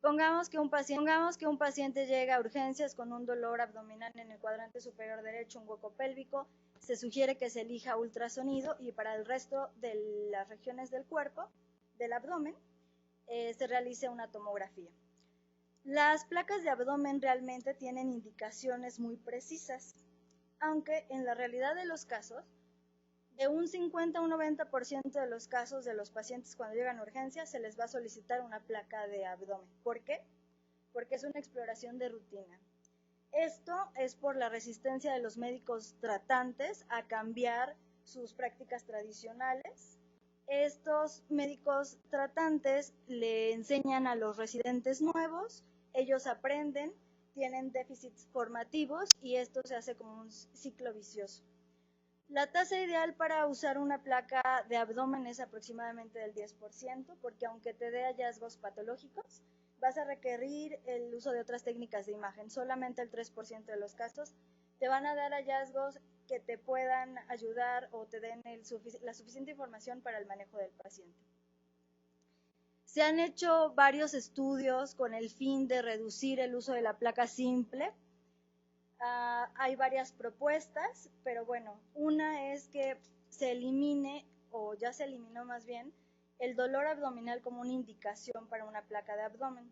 Pongamos que un paciente llega a urgencias con un dolor abdominal en el cuadrante superior derecho, un hueco pélvico. Se sugiere que se elija ultrasonido y para el resto de las regiones del cuerpo, del abdomen, se realice una tomografía. Las placas de abdomen realmente tienen indicaciones muy precisas, aunque en la realidad de los casos, de un 50 a un 90% de los casos de los pacientes cuando llegan a urgencias se les va a solicitar una placa de abdomen. ¿Por qué? Porque es una exploración de rutina. Esto es por la resistencia de los médicos tratantes a cambiar sus prácticas tradicionales. Estos médicos tratantes le enseñan a los residentes nuevos, ellos aprenden, tienen déficits formativos y esto se hace como un ciclo vicioso. La tasa ideal para usar una placa de abdomen es aproximadamente del 10%, porque aunque te dé hallazgos patológicos, vas a requerir el uso de otras técnicas de imagen. Solamente el 3% de los casos te van a dar hallazgos que te puedan ayudar o te den la suficiente información para el manejo del paciente. Se han hecho varios estudios con el fin de reducir el uso de la placa simple. Hay varias propuestas, pero bueno, una es que se elimine, o ya se eliminó más bien, el dolor abdominal como una indicación para una placa de abdomen.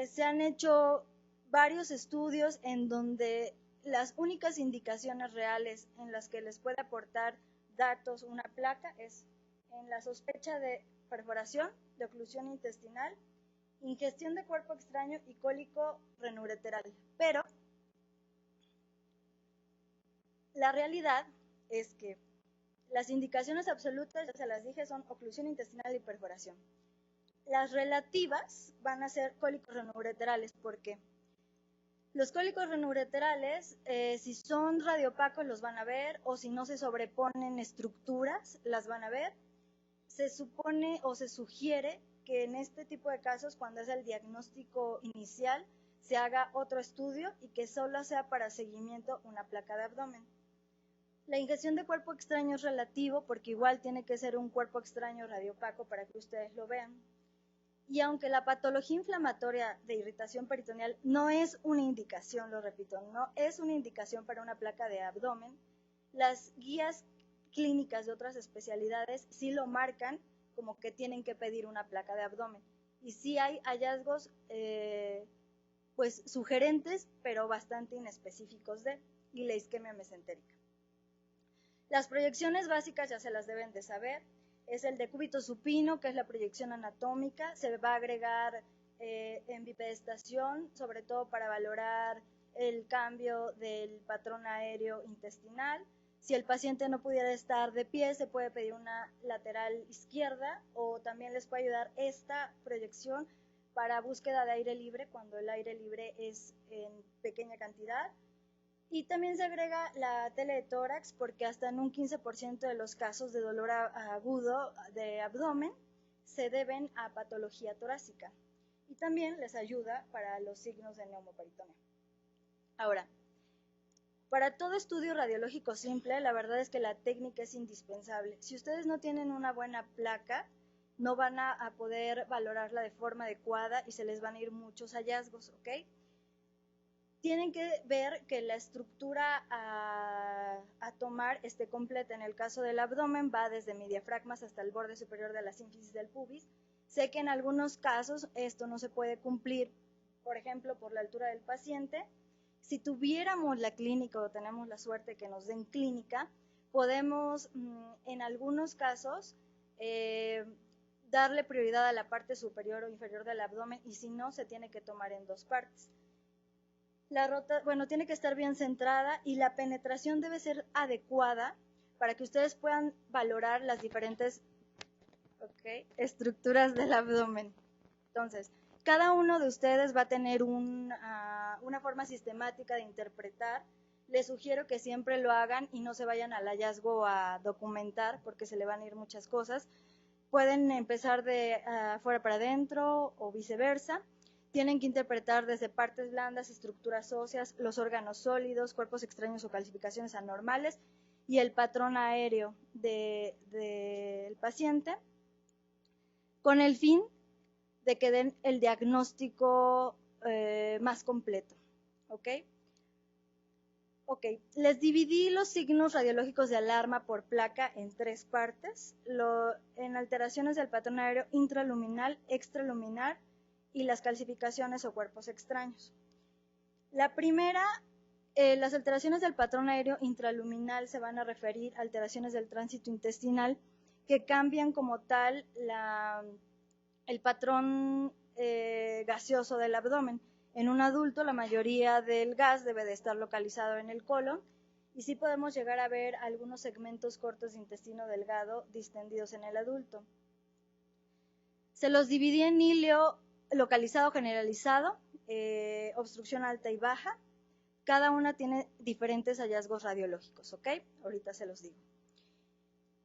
Se han hecho varios estudios en donde las únicas indicaciones reales en las que les puede aportar datos una placa es en la sospecha de perforación, de oclusión intestinal, ingestión de cuerpo extraño y cólico renoureteral. Pero la realidad es que las indicaciones absolutas, ya se las dije, son oclusión intestinal y perforación. Las relativas van a ser cólicos renoureterales. ¿Por qué? Los cólicos renoureterales, si son radiopacos, los van a ver, o si no se sobreponen estructuras, las van a ver. Se supone o se sugiere que en este tipo de casos, cuando es el diagnóstico inicial, se haga otro estudio y que solo sea para seguimiento una placa de abdomen. La ingestión de cuerpo extraño es relativo porque igual tiene que ser un cuerpo extraño radiopaco para que ustedes lo vean. Y aunque la patología inflamatoria de irritación peritoneal no es una indicación, lo repito, no es una indicación para una placa de abdomen, las guías clínicas de otras especialidades sí lo marcan como que tienen que pedir una placa de abdomen. Y sí hay hallazgos pues sugerentes, pero bastante inespecíficos y la isquemia mesentérica. Las proyecciones básicas ya se las deben de saber. Es el decúbito supino, que es la proyección anatómica. Se va a agregar en bipedestación, sobre todo para valorar el cambio del patrón aéreo intestinal. Si el paciente no pudiera estar de pie, se puede pedir una lateral izquierda o también les puede ayudar esta proyección para búsqueda de aire libre cuando el aire libre es en pequeña cantidad. Y también se agrega la tele de tórax porque hasta en un 15% de los casos de dolor agudo de abdomen se deben a patología torácica. Y también les ayuda para los signos de neumoperitoneo. Ahora, para todo estudio radiológico simple, la verdad es que la técnica es indispensable. Si ustedes no tienen una buena placa, no van a poder valorarla de forma adecuada y se les van a ir muchos hallazgos, ¿ok? Tienen que ver que la estructura a tomar esté completa. En el caso del abdomen va desde mi diafragmas hasta el borde superior de la sínfisis del pubis. Sé que en algunos casos esto no se puede cumplir, por ejemplo, por la altura del paciente. Si tuviéramos la clínica o tenemos la suerte que nos den clínica, podemos en algunos casos darle prioridad a la parte superior o inferior del abdomen y si no, se tiene que tomar en dos partes. Tiene que estar bien centrada y la penetración debe ser adecuada para que ustedes puedan valorar las diferentes estructuras del abdomen. Entonces, cada uno de ustedes va a tener una forma sistemática de interpretar. Les sugiero que siempre lo hagan y no se vayan al hallazgo a documentar porque se le van a ir muchas cosas. Pueden empezar de afuera para adentro o viceversa. Tienen que interpretar desde partes blandas, estructuras óseas, los órganos sólidos, cuerpos extraños o calcificaciones anormales y el patrón aéreo del paciente, con el fin de que den el diagnóstico más completo. ¿Ok? Ok, les dividí los signos radiológicos de alarma por placa en 3 partes, en alteraciones del patrón aéreo intraluminal, extraluminar y las calcificaciones o cuerpos extraños. La primera, las alteraciones del patrón aéreo intraluminal se van a referir a alteraciones del tránsito intestinal que cambian como tal el patrón gaseoso del abdomen. En un adulto, la mayoría del gas debe de estar localizado en el colon y sí podemos llegar a ver algunos segmentos cortos de intestino delgado distendidos en el adulto. Se los dividí en hilo localizado generalizado, obstrucción alta y baja. Cada una tiene diferentes hallazgos radiológicos, ¿ok? Ahorita se los digo.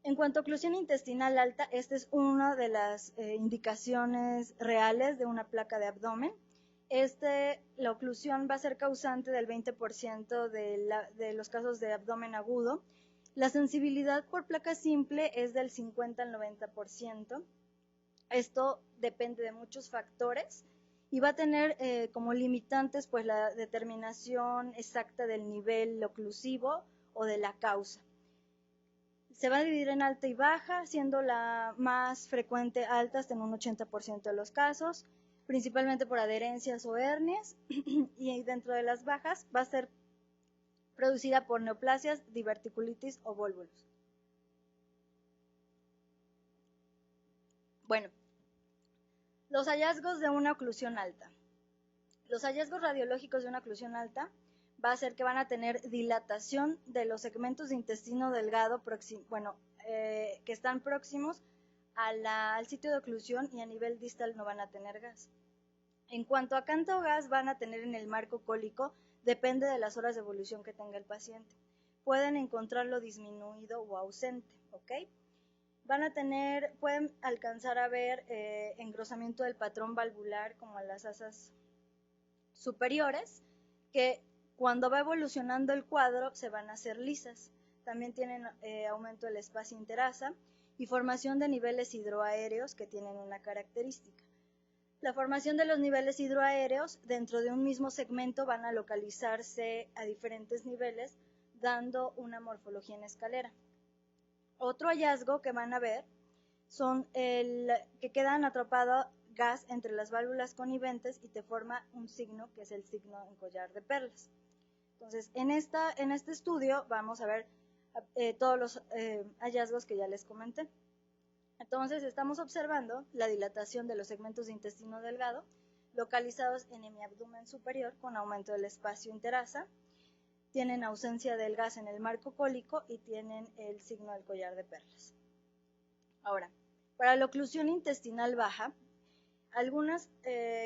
En cuanto a oclusión intestinal alta, esta es una de las indicaciones reales de una placa de abdomen. La oclusión va a ser causante del 20% de los casos de abdomen agudo. La sensibilidad por placa simple es del 50 al 90%. Esto depende de muchos factores y va a tener como limitantes pues la determinación exacta del nivel oclusivo o de la causa. Se va a dividir en alta y baja, siendo la más frecuente alta hasta en un 80% de los casos, principalmente por adherencias o hernias, y dentro de las bajas va a ser producida por neoplasias, diverticulitis o vólvulos. Bueno, los hallazgos de una oclusión alta. Los hallazgos radiológicos de una oclusión alta va a ser que van a tener dilatación de los segmentos de intestino delgado, que están próximos al sitio de oclusión y a nivel distal no van a tener gas. En cuanto a cuánto gas van a tener en el marco cólico, depende de las horas de evolución que tenga el paciente. Pueden encontrarlo disminuido o ausente, ¿ok? Pueden alcanzar a ver engrosamiento del patrón valvular como a las asas superiores, que cuando va evolucionando el cuadro se van a hacer lisas. También tienen aumento del espacio interasa y formación de niveles hidroaéreos que tienen una característica. La formación de los niveles hidroaéreos dentro de un mismo segmento van a localizarse a diferentes niveles, dando una morfología en escalera. Otro hallazgo que van a ver son que quedan atrapado gas entre las válvulas coniventes y te forma un signo que es el signo en collar de perlas. Entonces, en este estudio vamos a ver todos los hallazgos que ya les comenté. Entonces, estamos observando la dilatación de los segmentos de intestino delgado localizados en el abdomen superior con aumento del espacio interasa, tienen ausencia del gas en el marco cólico y tienen el signo del collar de perlas. Ahora, para la oclusión intestinal baja, algunas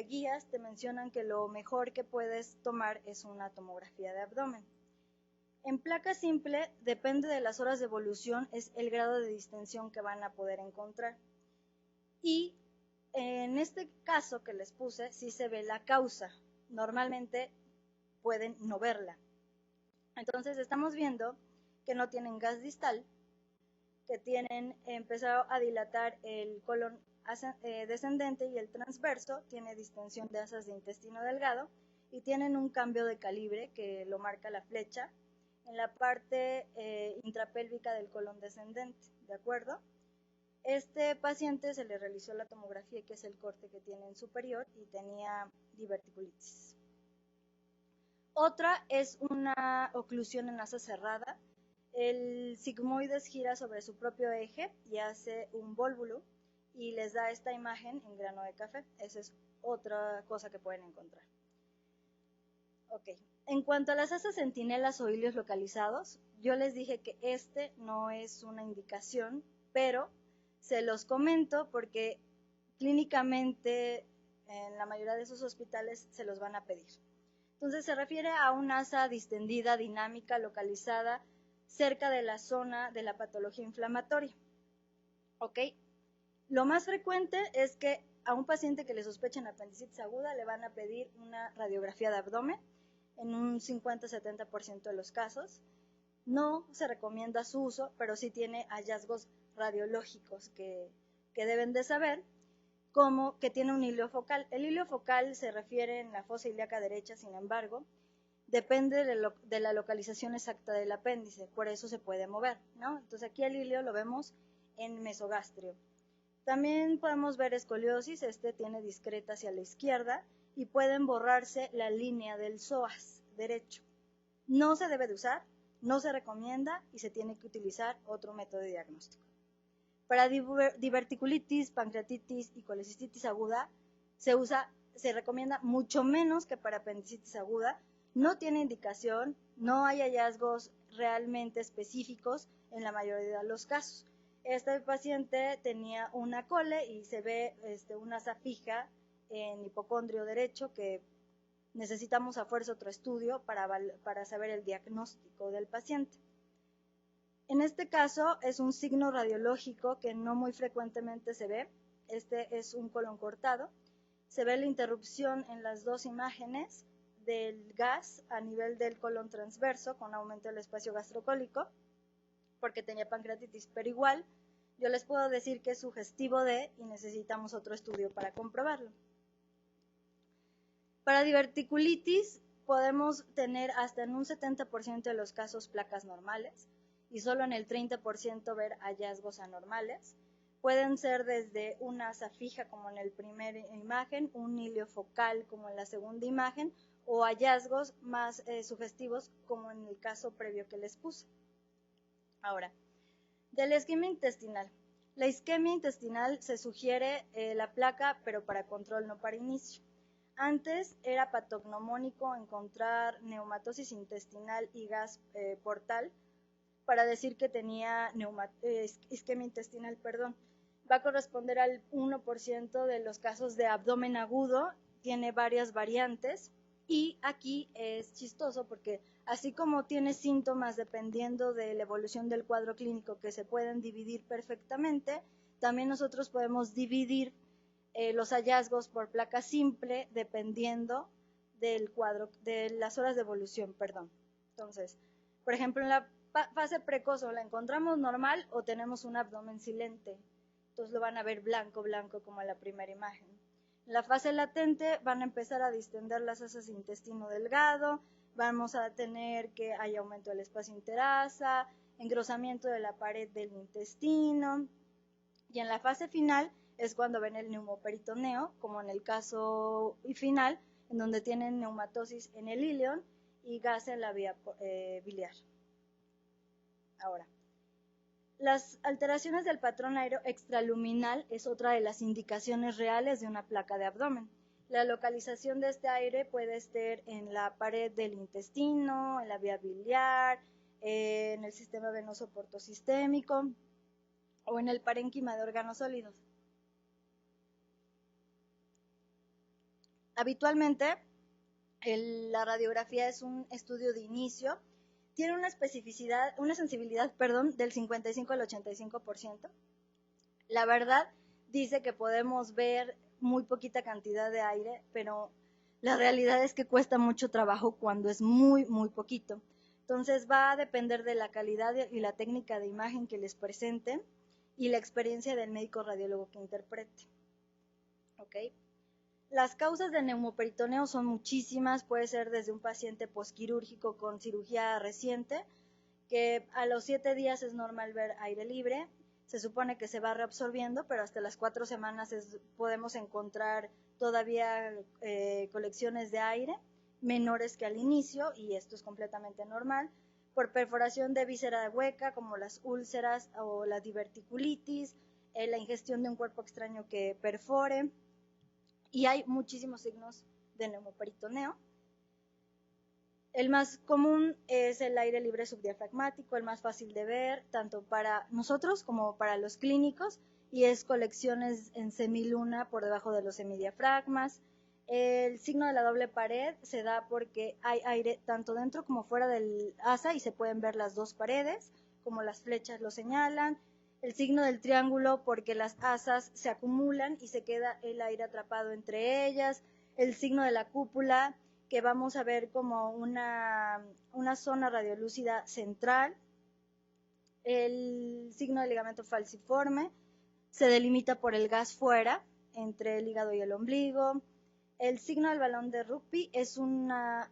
guías te mencionan que lo mejor que puedes tomar es una tomografía de abdomen. En placa simple, depende de las horas de evolución, es el grado de distensión que van a poder encontrar. Y en este caso que les puse, sí se ve la causa. Normalmente pueden no verla. Entonces estamos viendo que no tienen gas distal, que tienen empezado a dilatar el colon descendente y el transverso, tiene distensión de asas de intestino delgado y tienen un cambio de calibre que lo marca la flecha en la parte intrapélvica del colon descendente, ¿de acuerdo? Este paciente se le realizó la tomografía, que es el corte que tiene en superior, y tenía diverticulitis. Otra es una oclusión en asa cerrada. El sigmoides gira sobre su propio eje y hace un vólvulo y les da esta imagen en grano de café. Esa es otra cosa que pueden encontrar. Ok, en cuanto a las asas centinelas o hilios localizados, yo les dije que este no es una indicación, pero se los comento porque clínicamente en la mayoría de esos hospitales se los van a pedir. Entonces se refiere a una asa distendida, dinámica, localizada cerca de la zona de la patología inflamatoria. ¿Ok? Lo más frecuente es que a un paciente que le sospechen apendicitis aguda le van a pedir una radiografía de abdomen en un 50-70% de los casos. No se recomienda su uso, pero sí tiene hallazgos radiológicos que deben de saber, como que tiene un hilio focal. El hilio focal se refiere en la fosa ilíaca derecha, sin embargo, depende de la localización exacta del apéndice, por eso se puede mover, ¿no? Entonces aquí el hilio lo vemos en mesogastrio. También podemos ver escoliosis, este tiene discreta hacia la izquierda y pueden borrarse la línea del psoas derecho. No se debe de usar, no se recomienda y se tiene que utilizar otro método de diagnóstico. Para diverticulitis, pancreatitis y colecistitis aguda se recomienda mucho menos que para apendicitis aguda. No tiene indicación, no hay hallazgos realmente específicos en la mayoría de los casos. Este paciente tenía una cole y se ve una asa fija en hipocondrio derecho que necesitamos a fuerza otro estudio para saber el diagnóstico del paciente. En este caso es un signo radiológico que no muy frecuentemente se ve. Este es un colon cortado. Se ve la interrupción en las dos imágenes del gas a nivel del colon transverso con aumento del espacio gastrocólico porque tenía pancreatitis, pero igual yo les puedo decir que es sugestivo de y necesitamos otro estudio para comprobarlo. Para diverticulitis podemos tener hasta en un 70% de los casos placas normales y solo en el 30% ver hallazgos anormales. Pueden ser desde una asa fija como en la primera imagen, un hilio focal como en la segunda imagen o hallazgos más sugestivos como en el caso previo que les puse. Ahora, de la isquemia intestinal. La isquemia intestinal se sugiere la placa, pero para control, no para inicio. Antes era patognomónico encontrar neumatosis intestinal y gas portal para decir que tenía isquemia intestinal, Va a corresponder al 1% de los casos de abdomen agudo, tiene varias variantes y aquí es chistoso porque así como tiene síntomas dependiendo de la evolución del cuadro clínico que se pueden dividir perfectamente, también nosotros podemos dividir los hallazgos por placa simple dependiendo del cuadro, de las horas de evolución, Entonces, por ejemplo, en la fase precoz o la encontramos normal o tenemos un abdomen silente. Entonces lo van a ver blanco, blanco como en la primera imagen. En la fase latente van a empezar a distender las asas de intestino delgado, vamos a tener que hay aumento del espacio interasa, engrosamiento de la pared del intestino. Y en la fase final es cuando ven el neumoperitoneo, como en el caso final, en donde tienen neumatosis en el ilion y gas en la vía biliar. Ahora, las alteraciones del patrón aéreo extraluminal es otra de las indicaciones reales de una placa de abdomen. La localización de este aire puede estar en la pared del intestino, en la vía biliar, en el sistema venoso portosistémico o en el parénquima de órganos sólidos. Habitualmente, la radiografía es un estudio de inicio, tiene una sensibilidad del 55 al 85%. La verdad dice que podemos ver muy poquita cantidad de aire, pero la realidad es que cuesta mucho trabajo cuando es muy, muy poquito. Entonces va a depender de la calidad y la técnica de imagen que les presenten y la experiencia del médico radiólogo que interprete. ¿Ok? Las causas de neumoperitoneo son muchísimas, puede ser desde un paciente posquirúrgico con cirugía reciente, que a los 7 días es normal ver aire libre, se supone que se va reabsorbiendo, pero hasta las 4 semanas podemos encontrar todavía colecciones de aire menores que al inicio, y esto es completamente normal, por perforación de víscera hueca, como las úlceras o la diverticulitis, la ingestión de un cuerpo extraño que perfore, y hay muchísimos signos de neumoperitoneo. El más común es el aire libre subdiafragmático, el más fácil de ver, tanto para nosotros como para los clínicos, y es colecciones en semiluna por debajo de los semidiafragmas. El signo de la doble pared se da porque hay aire tanto dentro como fuera del asa y se pueden ver las dos paredes, como las flechas lo señalan. El signo del triángulo porque las asas se acumulan y se queda el aire atrapado entre ellas. El signo de la cúpula, que vamos a ver como una zona radiolúcida central. El signo del ligamento falciforme se delimita por el gas fuera, entre el hígado y el ombligo. El signo del balón de rugby es una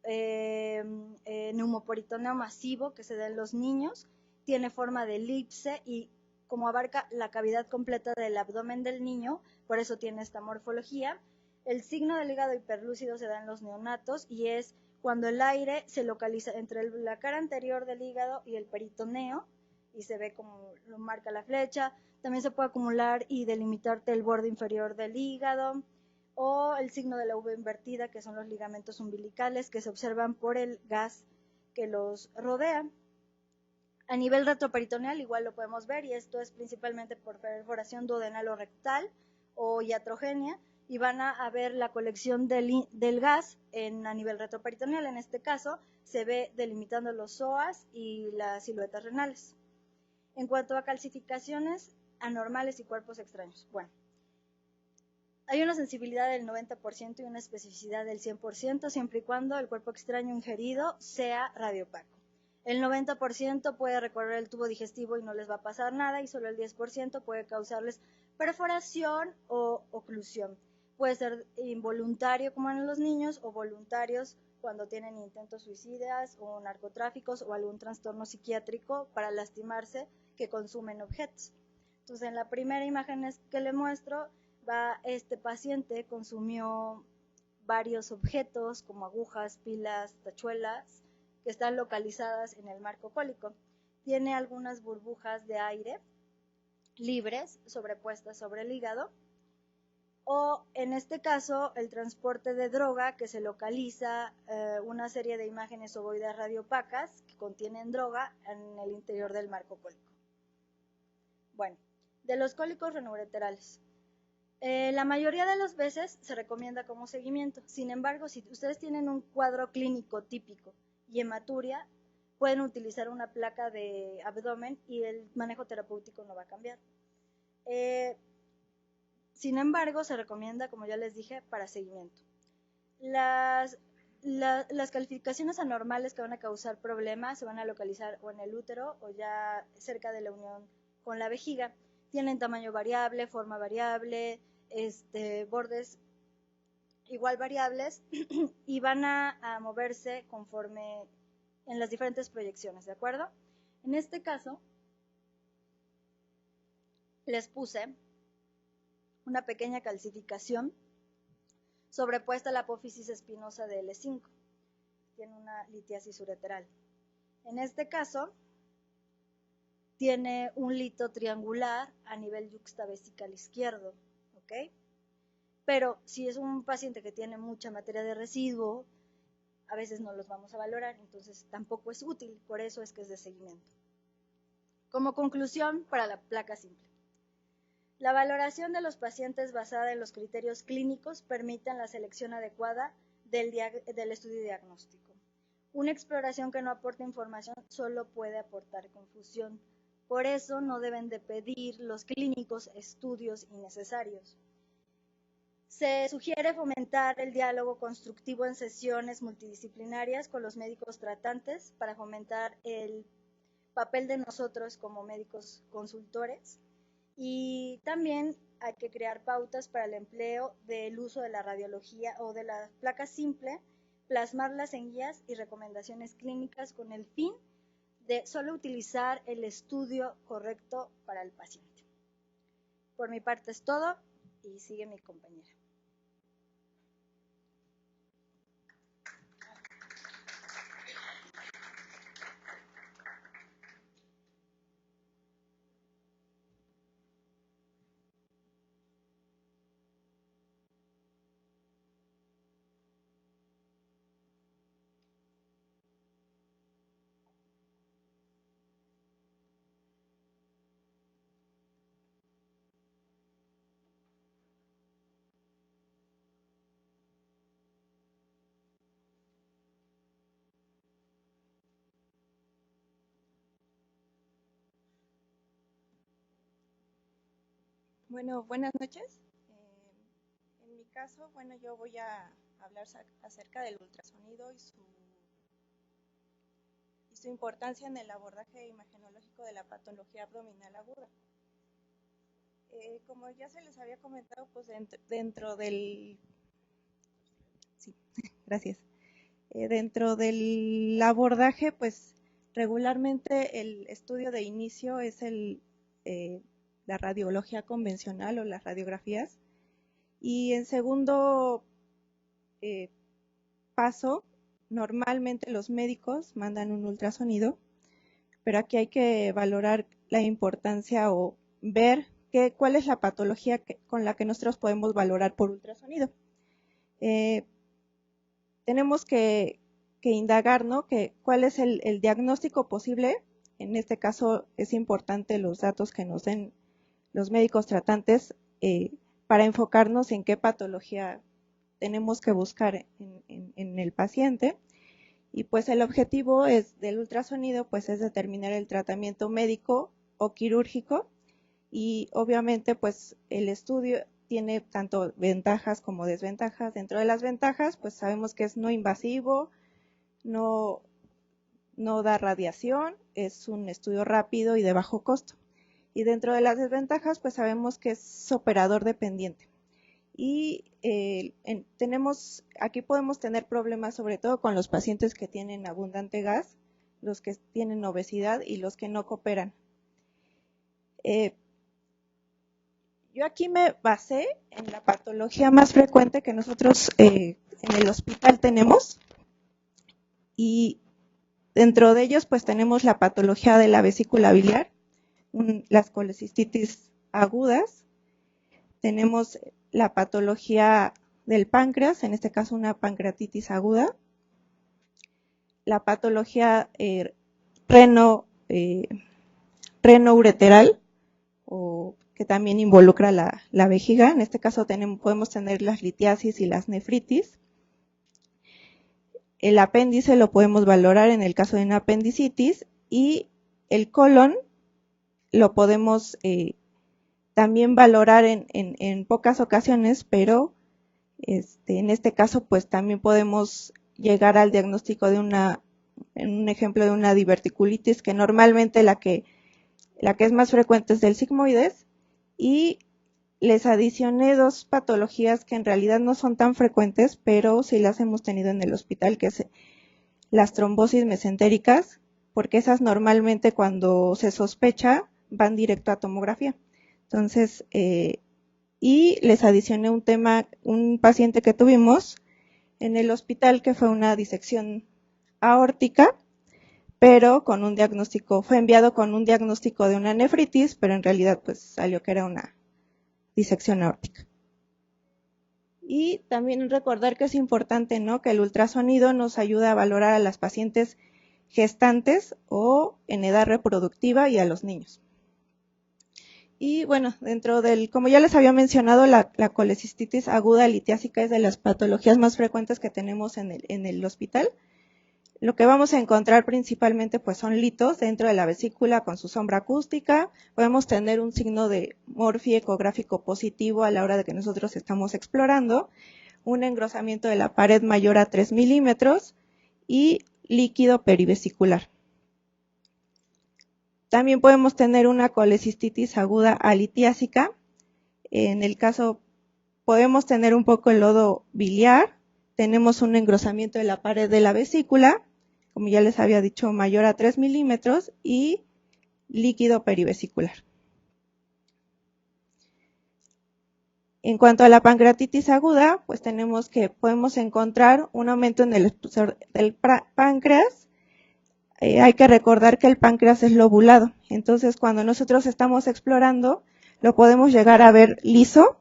neumoperitoneo masivo que se da en los niños, tiene forma de elipse y como abarca la cavidad completa del abdomen del niño, por eso tiene esta morfología. El signo del hígado hiperlúcido se da en los neonatos y es cuando el aire se localiza entre la cara anterior del hígado y el peritoneo y se ve como lo marca la flecha. También se puede acumular y delimitarte el borde inferior del hígado o el signo de la V invertida, que son los ligamentos umbilicales que se observan por el gas que los rodea. A nivel retroperitoneal igual lo podemos ver y esto es principalmente por perforación duodenal o rectal o iatrogenia y van a ver la colección del gas a nivel retroperitoneal. En este caso se ve delimitando los psoas y las siluetas renales. En cuanto a calcificaciones anormales y cuerpos extraños, bueno, hay una sensibilidad del 90% y una especificidad del 100% siempre y cuando el cuerpo extraño ingerido sea radiopaco. El 90% puede recorrer el tubo digestivo y no les va a pasar nada y solo el 10% puede causarles perforación o oclusión. Puede ser involuntario como en los niños o voluntarios cuando tienen intentos suicidas o narcotráficos o algún trastorno psiquiátrico para lastimarse que consumen objetos. Entonces en la primera imagen que le muestro, este paciente consumió varios objetos como agujas, pilas, tachuelas, que están localizadas en el marco cólico. Tiene algunas burbujas de aire libres sobrepuestas sobre el hígado o en este caso el transporte de droga que se localiza una serie de imágenes ovoides radiopacas que contienen droga en el interior del marco cólico. Bueno, de los cólicos renoureterales. La mayoría de las veces se recomienda como seguimiento. Sin embargo, si ustedes tienen un cuadro clínico típico y hematuria, pueden utilizar una placa de abdomen y el manejo terapéutico no va a cambiar. Sin embargo, se recomienda, como ya les dije, para seguimiento. Las calificaciones anormales que van a causar problemas se van a localizar o en el útero o ya cerca de la unión con la vejiga. Tienen tamaño variable, forma variable, bordes igual variables y van a moverse conforme en las diferentes proyecciones, ¿de acuerdo? En este caso, les puse una pequeña calcificación sobrepuesta a la apófisis espinosa de L5. Tiene una litiasis ureteral. En este caso, tiene un lito triangular a nivel yuxtavesical izquierdo, ¿ok? Pero si es un paciente que tiene mucha materia de residuo, a veces no los vamos a valorar, entonces tampoco es útil, por eso es que es de seguimiento. Como conclusión para la placa simple. La valoración de los pacientes basada en los criterios clínicos permiten la selección adecuada del estudio diagnóstico. Una exploración que no aporta información solo puede aportar confusión. Por eso no deben de pedir los clínicos estudios innecesarios. Se sugiere fomentar el diálogo constructivo en sesiones multidisciplinarias con los médicos tratantes para fomentar el papel de nosotros como médicos consultores y también hay que crear pautas para el empleo del uso de la radiología o de la placa simple, plasmarlas en guías y recomendaciones clínicas con el fin de solo utilizar el estudio correcto para el paciente. Por mi parte es todo y sigue mi compañera. Bueno, buenas noches. En mi caso, bueno, yo voy a hablar acerca del ultrasonido y su importancia en el abordaje imagenológico de la patología abdominal aguda. Como ya se les había comentado, pues dentro del... Sí, gracias. Dentro del abordaje, pues regularmente el estudio de inicio es la radiología convencional o las radiografías. Y en segundo paso, normalmente los médicos mandan un ultrasonido, pero aquí hay que valorar la importancia o ver cuál es la patología con la que nosotros podemos valorar por ultrasonido. Tenemos que indagar, ¿no? Cuál es el diagnóstico posible. En este caso es importante los datos que nos den los médicos tratantes para enfocarnos en qué patología tenemos que buscar en el paciente. Y pues el objetivo del ultrasonido pues es determinar el tratamiento médico o quirúrgico, y obviamente pues el estudio tiene tanto ventajas como desventajas. Dentro de las ventajas pues sabemos que es no invasivo, no da radiación, es un estudio rápido y de bajo costo. Y dentro de las desventajas pues sabemos que es operador dependiente. Y aquí podemos tener problemas sobre todo con los pacientes que tienen abundante gas, los que tienen obesidad y los que no cooperan. Yo aquí me basé en la patología más frecuente que nosotros en el hospital tenemos, y dentro de ellos pues tenemos la patología de la vesícula biliar, las colecistitis agudas, tenemos la patología del páncreas, en este caso una pancreatitis aguda, la patología renoureteral, o que también involucra la vejiga. En este caso podemos tener las litiasis y las nefritis. El apéndice lo podemos valorar en el caso de una apendicitis, y el colon lo podemos también valorar en pocas ocasiones, pero en este caso pues también podemos llegar al diagnóstico de en un ejemplo de una diverticulitis, que normalmente la que es más frecuente es del sigmoides, y les adicioné dos patologías que en realidad no son tan frecuentes, pero sí las hemos tenido en el hospital, que es las trombosis mesentéricas, porque esas normalmente cuando se sospecha van directo a tomografía. Entonces, y les adicioné un paciente que tuvimos en el hospital que fue una disección aórtica, pero con un diagnóstico, fue enviado con un diagnóstico de una nefritis, pero en realidad pues salió que era una disección aórtica. Y también recordar que es importante, ¿no?, que el ultrasonido nos ayuda a valorar a las pacientes gestantes o en edad reproductiva y a los niños. Y bueno, como ya les había mencionado, la colecistitis aguda litiásica es de las patologías más frecuentes que tenemos en el hospital. Lo que vamos a encontrar principalmente pues son litos dentro de la vesícula con su sombra acústica. Podemos tener un signo de Morphy ecográfico positivo a la hora de que nosotros estamos explorando, un engrosamiento de la pared mayor a 3 milímetros y líquido perivesicular. También podemos tener una colecistitis aguda alitiásica. En el caso podemos tener un poco el lodo biliar, tenemos un engrosamiento de la pared de la vesícula, como ya les había dicho, mayor a 3 milímetros y líquido perivesicular. En cuanto a la pancreatitis aguda, pues podemos encontrar un aumento en el espesor del páncreas. Hay que recordar que el páncreas es lobulado, entonces cuando nosotros estamos explorando, lo podemos llegar a ver liso.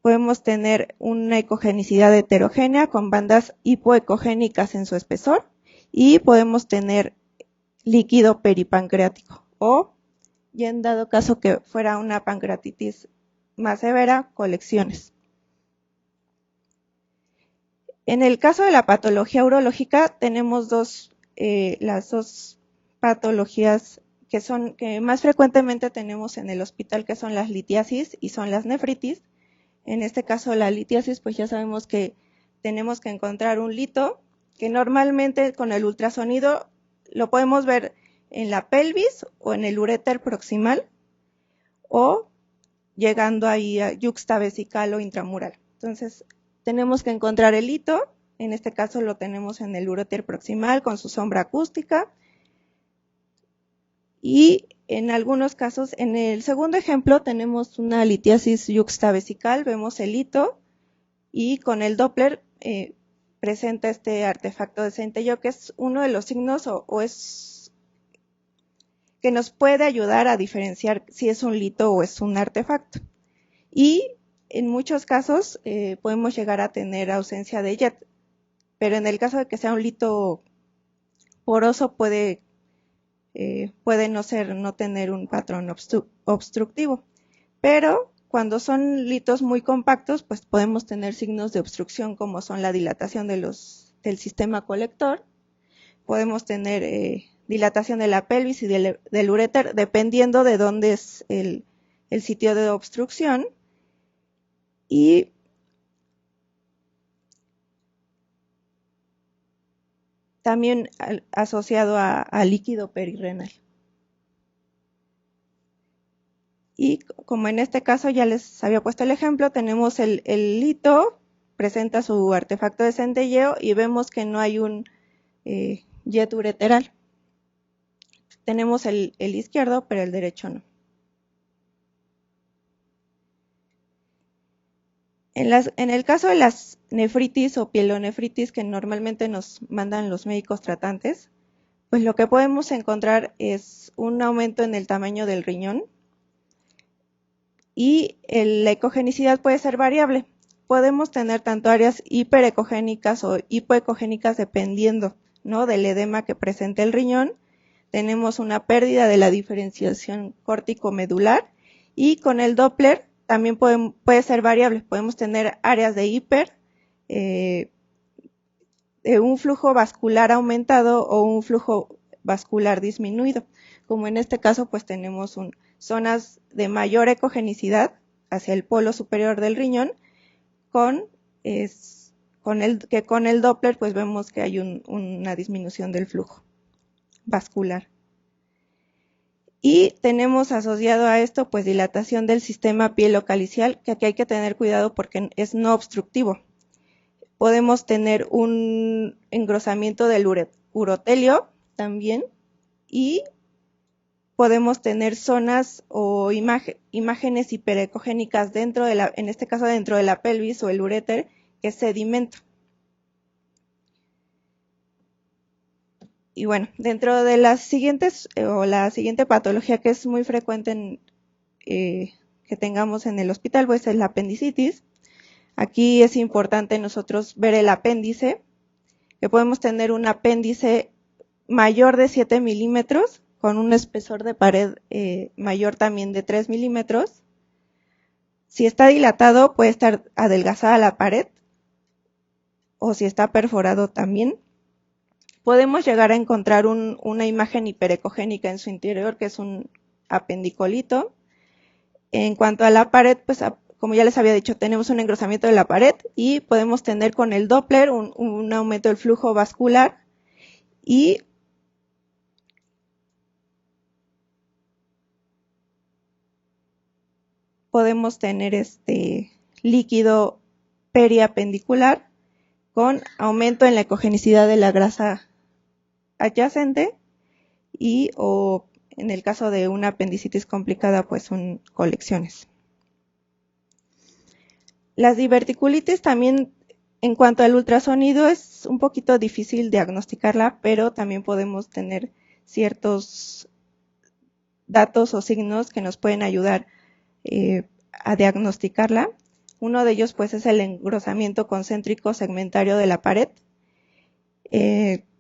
Podemos tener una ecogenicidad heterogénea con bandas hipoecogénicas en su espesor, y podemos tener líquido peripancreático, o, ya en dado caso que fuera una pancreatitis más severa, colecciones. En el caso de la patología urológica tenemos las dos patologías que más frecuentemente tenemos en el hospital, que son las litiasis y son las nefritis. En este caso la litiasis, pues ya sabemos que tenemos que encontrar un lito, que normalmente con el ultrasonido lo podemos ver en la pelvis o en el uréter proximal, o llegando ahí a yuxtavesical o intramural. Entonces, tenemos que encontrar el hito, en este caso lo tenemos en el uréter proximal con su sombra acústica, y en algunos casos, en el segundo ejemplo, tenemos una litiasis yuxtavesical, vemos el hito, y con el Doppler presenta este artefacto de centelleo, que es uno de los signos o es que nos puede ayudar a diferenciar si es un lito o es un artefacto. Y en muchos casos podemos llegar a tener ausencia de jet, pero en el caso de que sea un lito poroso puede no tener un patrón obstructivo. Pero cuando son litos muy compactos, pues podemos tener signos de obstrucción como son la dilatación del sistema colector, podemos tener dilatación de la pelvis y del uréter, dependiendo de dónde es el sitio de obstrucción, y también asociado a líquido perirrenal. Y como en este caso ya les había puesto el ejemplo, tenemos el hito, presenta su artefacto de centelleo y vemos que no hay un jet ureteral. Tenemos el izquierdo, pero el derecho no. En el caso de las nefritis o pielonefritis que normalmente nos mandan los médicos tratantes, pues lo que podemos encontrar es un aumento en el tamaño del riñón y la ecogenicidad puede ser variable. Podemos tener tanto áreas hiperecogénicas o hipoecogénicas dependiendo, ¿no?, del edema que presente el riñón. Tenemos una pérdida de la diferenciación córtico-medular y con el Doppler también puede ser variable. Podemos tener áreas de de un flujo vascular aumentado o un flujo vascular disminuido. Como en este caso, pues tenemos zonas de mayor ecogenicidad hacia el polo superior del riñón, con el Doppler pues vemos que hay una disminución del flujo vascular. Y tenemos asociado a esto pues dilatación del sistema pielocalicial, que aquí hay que tener cuidado porque es no obstructivo. Podemos tener un engrosamiento del urotelio también, y podemos tener zonas o imágenes hiperecogénicas dentro en este caso dentro de la pelvis o el uréter, que es sedimento. Y bueno, dentro de las siguientes, la siguiente patología que es muy frecuente que tengamos en el hospital, pues es la apendicitis. Aquí es importante nosotros ver el apéndice, que podemos tener un apéndice mayor de 7 milímetros, con un espesor de pared mayor también de 3 milímetros. Si está dilatado, puede estar adelgazada la pared, o si está perforado también. Podemos llegar a encontrar una imagen hiperecogénica en su interior, que es un apendicolito. En cuanto a la pared, pues como ya les había dicho, tenemos un engrosamiento de la pared y podemos tener con el Doppler un aumento del flujo vascular, y podemos tener líquido periapendicular con aumento en la ecogenicidad de la grasa adyacente, o en el caso de una apendicitis complicada, pues son colecciones. Las diverticulitis también, en cuanto al ultrasonido, es un poquito difícil diagnosticarla, pero también podemos tener ciertos datos o signos que nos pueden ayudar a diagnosticarla. Uno de ellos pues es el engrosamiento concéntrico segmentario de la pared.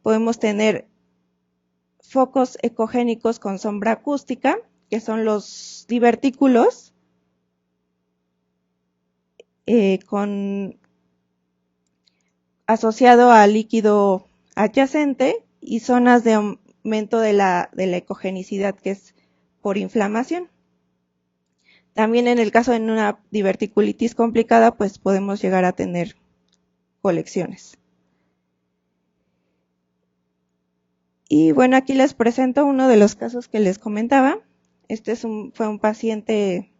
Podemos tener focos ecogénicos con sombra acústica, que son los divertículos, asociado a líquido adyacente, y zonas de aumento de la ecogenicidad, que es por inflamación. También en el caso de una diverticulitis complicada, pues podemos llegar a tener colecciones. Y bueno, aquí les presento uno de los casos que les comentaba. fue un paciente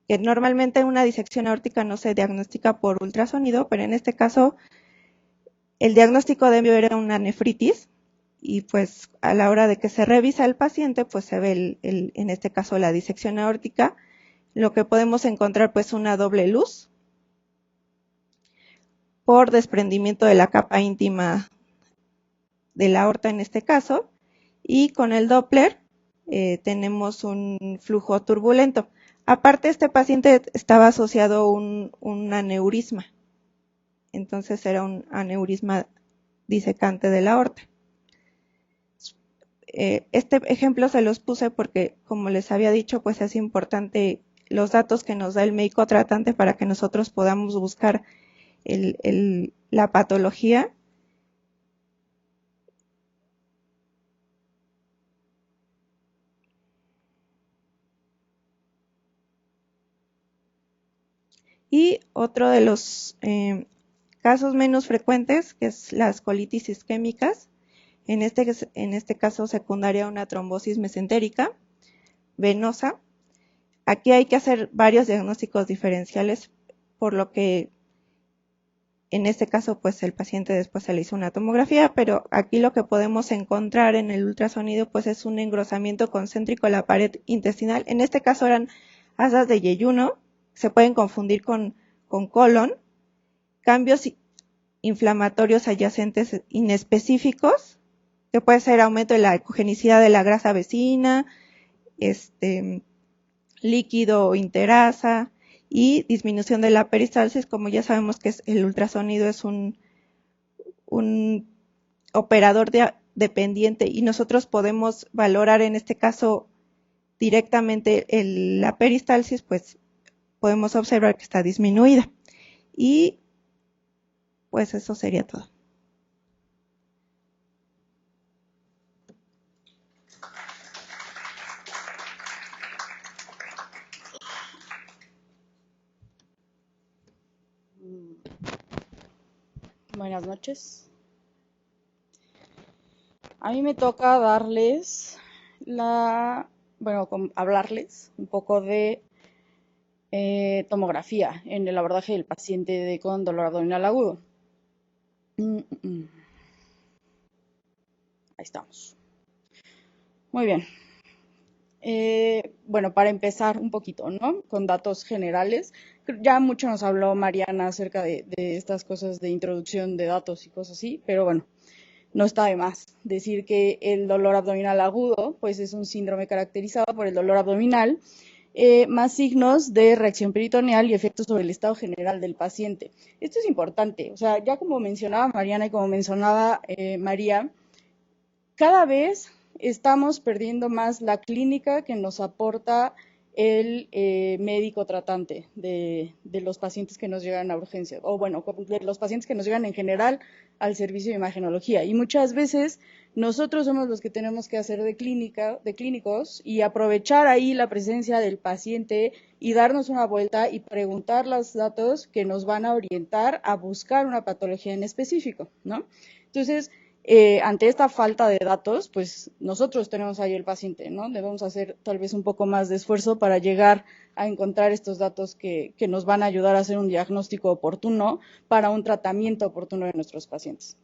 que normalmente una disección aórtica no se diagnostica por ultrasonido, pero en este caso el diagnóstico de envío era una nefritis y pues a la hora de que se revisa el paciente pues se ve en este caso la disección aórtica, lo que podemos encontrar pues una doble luz por desprendimiento de la capa íntima de la aorta en este caso, y con el Doppler tenemos un flujo turbulento. Aparte, este paciente estaba asociado a un aneurisma, entonces era un aneurisma disecante de la aorta. Este ejemplo se los puse porque, como les había dicho, pues es importante los datos que nos da el médico tratante para que nosotros podamos buscar la patología. Y otro de los casos menos frecuentes, que es las colitis isquémicas, en este caso secundaria a una trombosis mesentérica venosa. Aquí hay que hacer varios diagnósticos diferenciales, por lo que en este caso pues el paciente después se le hizo una tomografía, pero aquí lo que podemos encontrar en el ultrasonido pues es un engrosamiento concéntrico de la pared intestinal. En este caso eran asas de yeyuno, se pueden confundir con colon, cambios inflamatorios adyacentes inespecíficos, que puede ser aumento de la ecogenicidad de la grasa vecina, líquido interasa y disminución de la peristalsis. Como ya sabemos que el ultrasonido es un operador dependiente y nosotros podemos valorar en este caso directamente la peristalsis, pues podemos observar que está disminuida. Y pues eso sería todo. Buenas noches. A mí me toca darles hablarles un poco de tomografía en el abordaje del paciente con dolor abdominal agudo. Ahí estamos. Muy bien. Bueno, para empezar un poquito, ¿no? Con datos generales. Ya mucho nos habló Mariana acerca de estas cosas de introducción de datos y cosas así, pero bueno, no está de más decir que el dolor abdominal agudo, pues es un síndrome caracterizado por el dolor abdominal, más signos de reacción peritoneal y efectos sobre el estado general del paciente. Esto es importante, o sea, ya como mencionaba Mariana y como mencionaba María, cada vez estamos perdiendo más la clínica que nos aporta el médico tratante de los pacientes que nos llegan a urgencia, o bueno, de los pacientes que nos llegan en general al servicio de imagenología. Y muchas veces nosotros somos los que tenemos que hacer de clínicos y aprovechar ahí la presencia del paciente y darnos una vuelta y preguntar los datos que nos van a orientar a buscar una patología en específico, ¿no? Entonces, ante esta falta de datos, pues nosotros tenemos ahí el paciente, ¿no? Debemos hacer tal vez un poco más de esfuerzo para llegar a encontrar estos datos que nos van a ayudar a hacer un diagnóstico oportuno para un tratamiento oportuno de nuestros pacientes.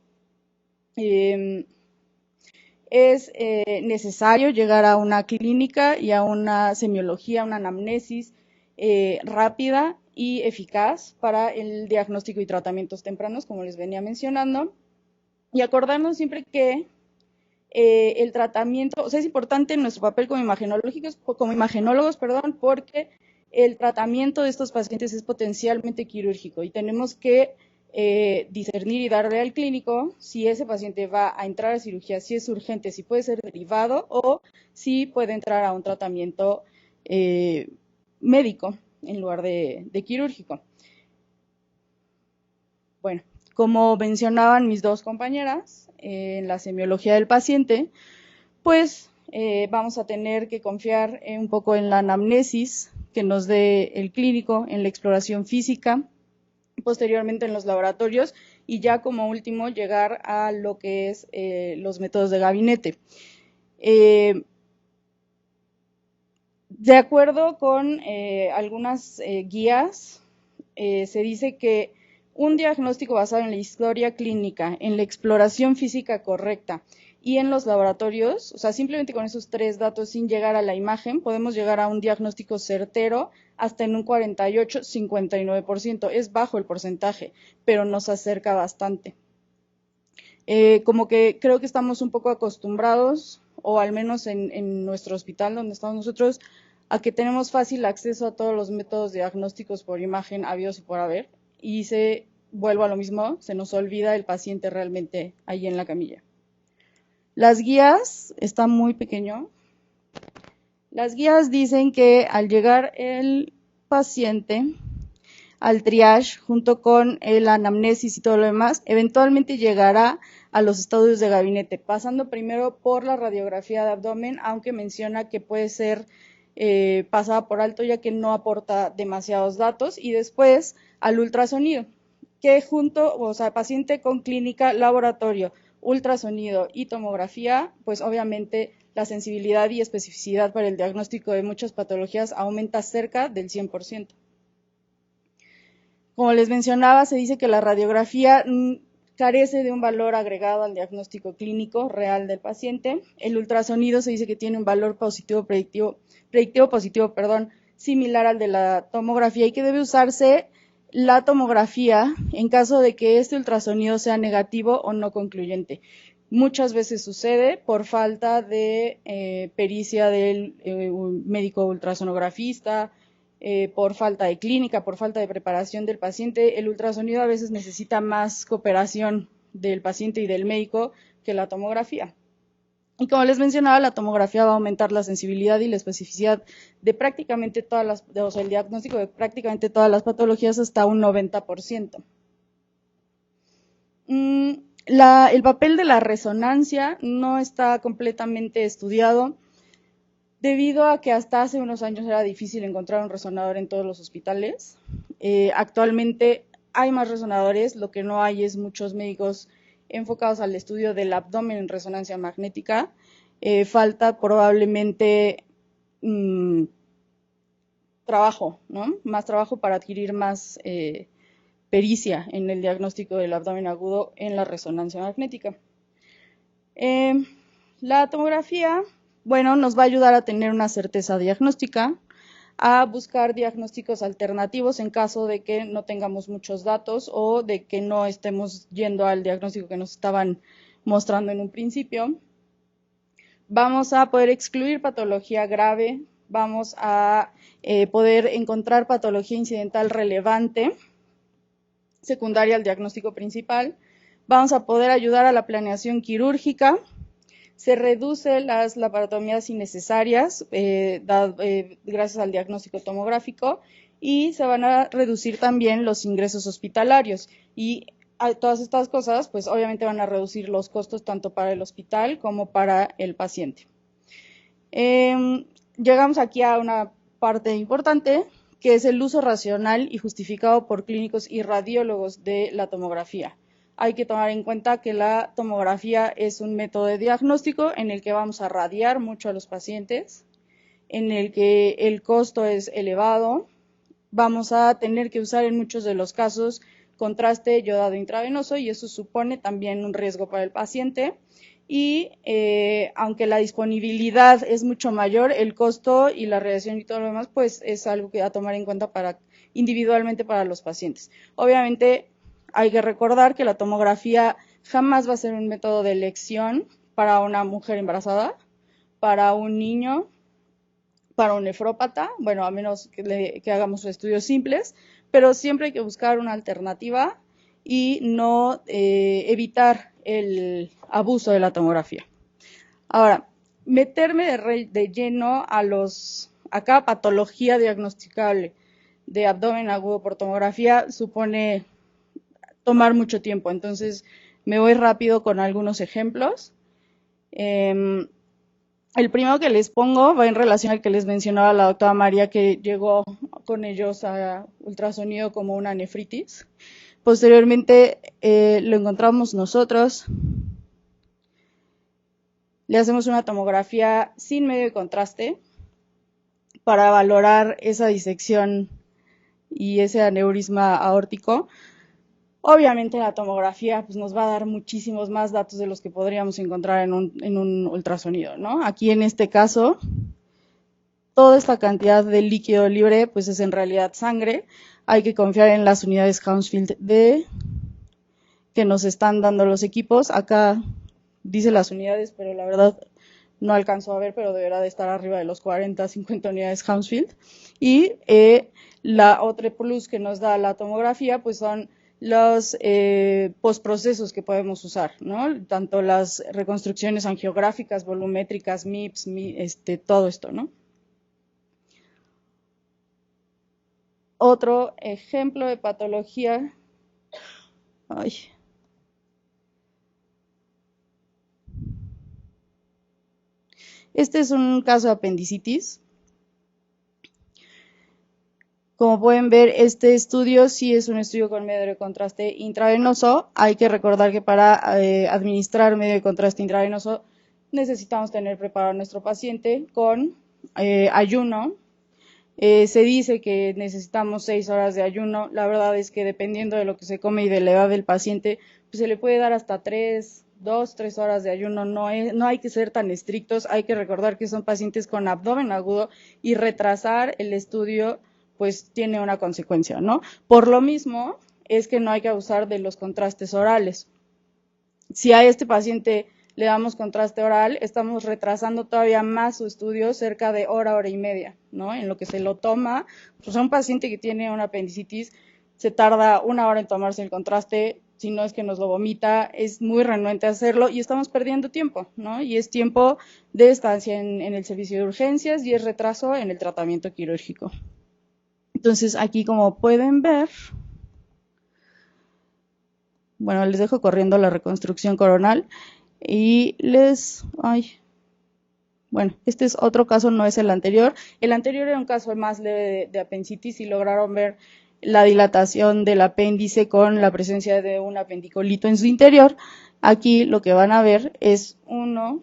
Es necesario llegar a una clínica y a una semiología, una anamnesis rápida y eficaz para el diagnóstico y tratamientos tempranos, como les venía mencionando. Y acordarnos siempre que el tratamiento, o sea, es importante nuestro papel como imagenólogos, porque el tratamiento de estos pacientes es potencialmente quirúrgico y tenemos que discernir y darle al clínico si ese paciente va a entrar a cirugía, si es urgente, si puede ser derivado o si puede entrar a un tratamiento médico en lugar de quirúrgico. Bueno, como mencionaban mis dos compañeras, en la semiología del paciente, pues vamos a tener que confiar un poco en la anamnesis que nos dé el clínico, en la exploración física, posteriormente en los laboratorios y ya como último llegar a lo que es los métodos de gabinete. De acuerdo con algunas guías, se dice que un diagnóstico basado en la historia clínica, en la exploración física correcta y en los laboratorios, o sea, simplemente con esos 3 datos sin llegar a la imagen, podemos llegar a un diagnóstico certero hasta en un 48-59%. Es bajo el porcentaje, pero nos acerca bastante. Como que creo que estamos un poco acostumbrados, o al menos en nuestro hospital donde estamos nosotros, a que tenemos fácil acceso a todos los métodos diagnósticos por imagen habidos y por haber, y vuelvo a lo mismo, se nos olvida el paciente realmente ahí en la camilla. Las guías, está muy pequeño, las guías dicen que al llegar el paciente al triage junto con el anamnesis y todo lo demás, eventualmente llegará a los estudios de gabinete, pasando primero por la radiografía de abdomen, aunque menciona que puede ser pasada por alto ya que no aporta demasiados datos, y después al ultrasonido, que paciente con clínica, laboratorio, ultrasonido y tomografía, pues obviamente la sensibilidad y especificidad para el diagnóstico de muchas patologías aumenta cerca del 100%. Como les mencionaba, se dice que la radiografía carece de un valor agregado al diagnóstico clínico real del paciente. El ultrasonido se dice que tiene un valor predictivo positivo, similar al de la tomografía, y que debe usarse la tomografía en caso de que este ultrasonido sea negativo o no concluyente. Muchas veces sucede por falta de pericia del médico ultrasonografista, por falta de clínica, por falta de preparación del paciente. El ultrasonido a veces necesita más cooperación del paciente y del médico que la tomografía. Y como les mencionaba, la tomografía va a aumentar la sensibilidad y la especificidad de prácticamente todas el diagnóstico de prácticamente todas las patologías hasta un 90%. El papel de la resonancia no está completamente estudiado, debido a que hasta hace unos años era difícil encontrar un resonador en todos los hospitales. Actualmente hay más resonadores, lo que no hay es muchos médicos enfocados al estudio del abdomen en resonancia magnética. Falta probablemente trabajo, ¿no? Más trabajo para adquirir más pericia en el diagnóstico del abdomen agudo en la resonancia magnética. La tomografía, nos va a ayudar a tener una certeza diagnóstica, a buscar diagnósticos alternativos en caso de que no tengamos muchos datos o de que no estemos yendo al diagnóstico que nos estaban mostrando en un principio. Vamos a poder excluir patología grave, vamos a poder encontrar patología incidental relevante, secundaria al diagnóstico principal. Vamos a poder ayudar a la planeación quirúrgica. Se reduce las laparotomías innecesarias gracias al diagnóstico tomográfico, y se van a reducir también los ingresos hospitalarios, y todas estas cosas pues obviamente van a reducir los costos tanto para el hospital como para el paciente. Llegamos aquí a una parte importante, que es el uso racional y justificado por clínicos y radiólogos de la tomografía. Hay que tomar en cuenta que la tomografía es un método de diagnóstico en el que vamos a radiar mucho a los pacientes, en el que el costo es elevado. Vamos a tener que usar en muchos de los casos contraste yodado intravenoso, y eso supone también un riesgo para el paciente. Y aunque la disponibilidad es mucho mayor, el costo y la radiación y todo lo demás, pues es algo que a tomar en cuenta individualmente para los pacientes. Obviamente hay que recordar que la tomografía jamás va a ser un método de elección para una mujer embarazada, para un niño, para un nefrópata, a menos que hagamos estudios simples, pero siempre hay que buscar una alternativa y no evitar el abuso de la tomografía. Ahora, meterme de lleno a cada patología diagnosticable de abdomen agudo por tomografía supone tomar mucho tiempo, entonces me voy rápido con algunos ejemplos. El primero que les pongo va en relación al que les mencionaba la doctora María, que llegó con ellos a ultrasonido como una nefritis. Posteriormente lo encontramos nosotros, le hacemos una tomografía sin medio de contraste, para valorar esa disección y ese aneurisma aórtico. Obviamente la tomografía pues, nos va a dar muchísimos más datos de los que podríamos encontrar en un ultrasonido, ¿no? Aquí en este caso, toda esta cantidad de líquido libre pues es en realidad sangre. Hay que confiar en las unidades Hounsfield que nos están dando los equipos. Acá dice las unidades, pero la verdad no alcanzo a ver, pero deberá de estar arriba de los 40, 50 unidades Hounsfield. Y la otra plus que nos da la tomografía pues son los postprocesos que podemos usar, ¿no? Tanto las reconstrucciones angiográficas, volumétricas, MIPS, todo esto, ¿no? Otro ejemplo de patología. Este es un caso de apendicitis. Como pueden ver, este estudio sí es un estudio con medio de contraste intravenoso. Hay que recordar que para administrar medio de contraste intravenoso necesitamos tener preparado a nuestro paciente con ayuno. Se dice que necesitamos 6 horas de ayuno. La verdad es que dependiendo de lo que se come y de la edad del paciente, pues se le puede dar hasta 2, 3 horas de ayuno. No hay que ser tan estrictos. Hay que recordar que son pacientes con abdomen agudo y retrasar el estudio pues tiene una consecuencia, ¿no? Por lo mismo es que no hay que abusar de los contrastes orales. Si a este paciente le damos contraste oral, estamos retrasando todavía más su estudio, cerca de hora y media, ¿no? En lo que se lo toma, pues a un paciente que tiene una apendicitis se tarda 1 hora en tomarse el contraste, si no es que nos lo vomita, es muy renuente a hacerlo y estamos perdiendo tiempo, ¿no? Y es tiempo de estancia en el servicio de urgencias y es retraso en el tratamiento quirúrgico. Entonces, aquí como pueden ver, bueno, les dejo corriendo la reconstrucción coronal y bueno, este es otro caso, no es el anterior. El anterior era un caso más leve de apendicitis y lograron ver la dilatación del apéndice con la presencia de un apendicolito en su interior. Aquí lo que van a ver es uno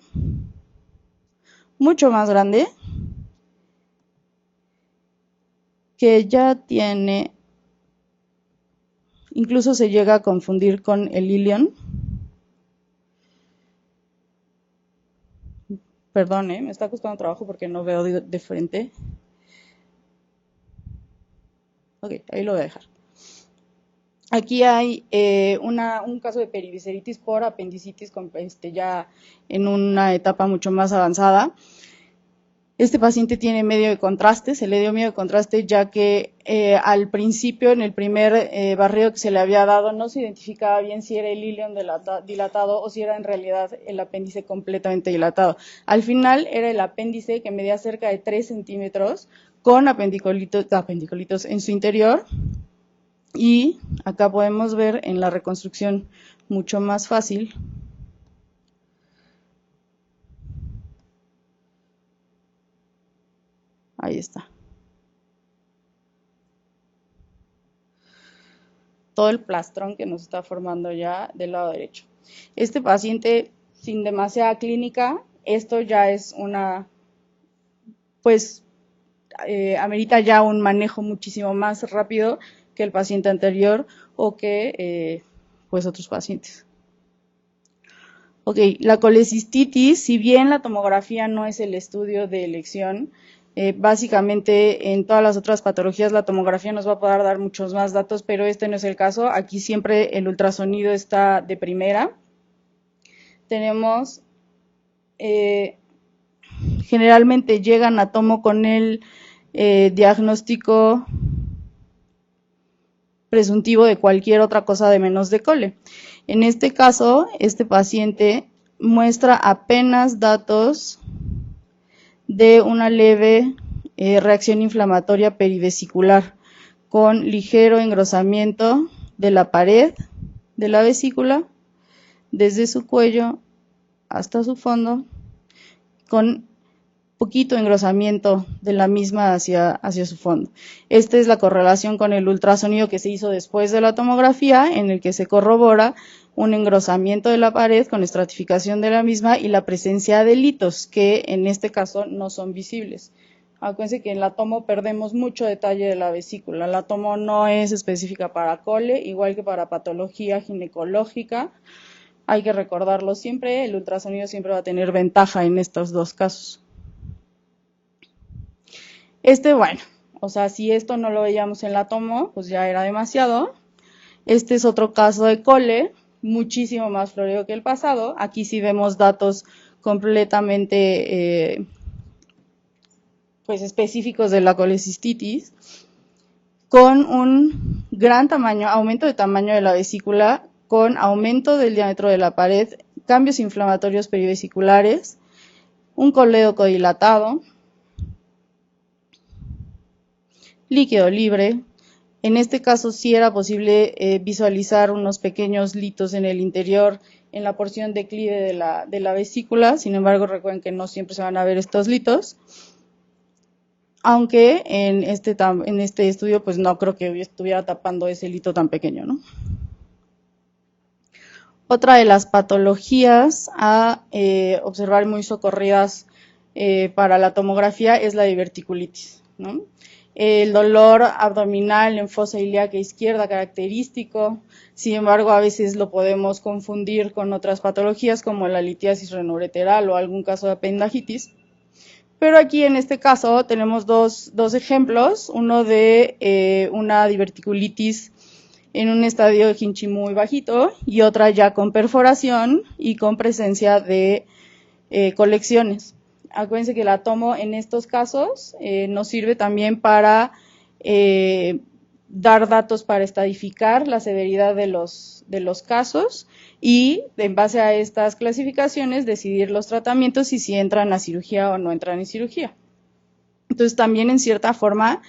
mucho más grande, que ya tiene, incluso se llega a confundir con el ilion. Perdón, me está costando trabajo porque no veo de frente. Ok, ahí lo voy a dejar. Aquí hay un caso de perivisceritis por apendicitis ya en una etapa mucho más avanzada. Este paciente tiene medio de contraste, se le dio medio de contraste ya que al principio, en el primer barrido que se le había dado, no se identificaba bien si era el ilion dilatado o si era en realidad el apéndice completamente dilatado. Al final era el apéndice que medía cerca de 3 centímetros con apendicolitos en su interior. Y acá podemos ver en la reconstrucción mucho más fácil. Ahí está. Todo el plastrón que nos está formando ya del lado derecho. Este paciente sin demasiada clínica, esto ya es amerita ya un manejo muchísimo más rápido que el paciente anterior o que otros pacientes. Ok, la colecistitis, si bien la tomografía no es el estudio de elección, básicamente en todas las otras patologías la tomografía nos va a poder dar muchos más datos, pero este no es el caso. Aquí siempre el ultrasonido está de primera. Tenemos, generalmente llegan a tomo con el diagnóstico presuntivo de cualquier otra cosa de menos de cole. En este caso, este paciente muestra apenas datos de una leve reacción inflamatoria perivesicular con ligero engrosamiento de la pared de la vesícula desde su cuello hasta su fondo, con poquito engrosamiento de la misma hacia su fondo. Esta es la correlación con el ultrasonido que se hizo después de la tomografía, en el que se corrobora un engrosamiento de la pared con estratificación de la misma y la presencia de litos, que en este caso no son visibles. Acuérdense que en la tomo perdemos mucho detalle de la vesícula. La tomo no es específica para cole, igual que para patología ginecológica. Hay que recordarlo siempre, el ultrasonido siempre va a tener ventaja en estos dos casos. Bueno, o sea, si esto no lo veíamos en la tomo, pues ya era demasiado. Este es otro caso de cole, muchísimo más florido que el pasado. Aquí sí vemos datos completamente pues específicos de la colecistitis, con un gran tamaño, aumento de tamaño de la vesícula, con aumento del diámetro de la pared, cambios inflamatorios perivesiculares, un colédoco dilatado, líquido libre. En este caso sí era posible visualizar unos pequeños litos en el interior, en la porción declive de la vesícula. Sin embargo, recuerden que no siempre se van a ver estos litos. Aunque en este estudio pues no creo que estuviera tapando ese lito tan pequeño, ¿no? Otra de las patologías a observar muy socorridas para la tomografía es la diverticulitis, ¿no? El dolor abdominal en fosa ilíaca izquierda característico, sin embargo a veces lo podemos confundir con otras patologías como la litiasis renoureteral o algún caso de apendicitis. Pero aquí en este caso tenemos dos ejemplos, uno de una diverticulitis en un estadio de Hinchi muy bajito y otra ya con perforación y con presencia de colecciones. Acuérdense que la tomo en estos casos nos sirve también para dar datos para estadificar la severidad de los casos y en base a estas clasificaciones decidir los tratamientos y si entran a cirugía o no entran en cirugía. Entonces también en cierta forma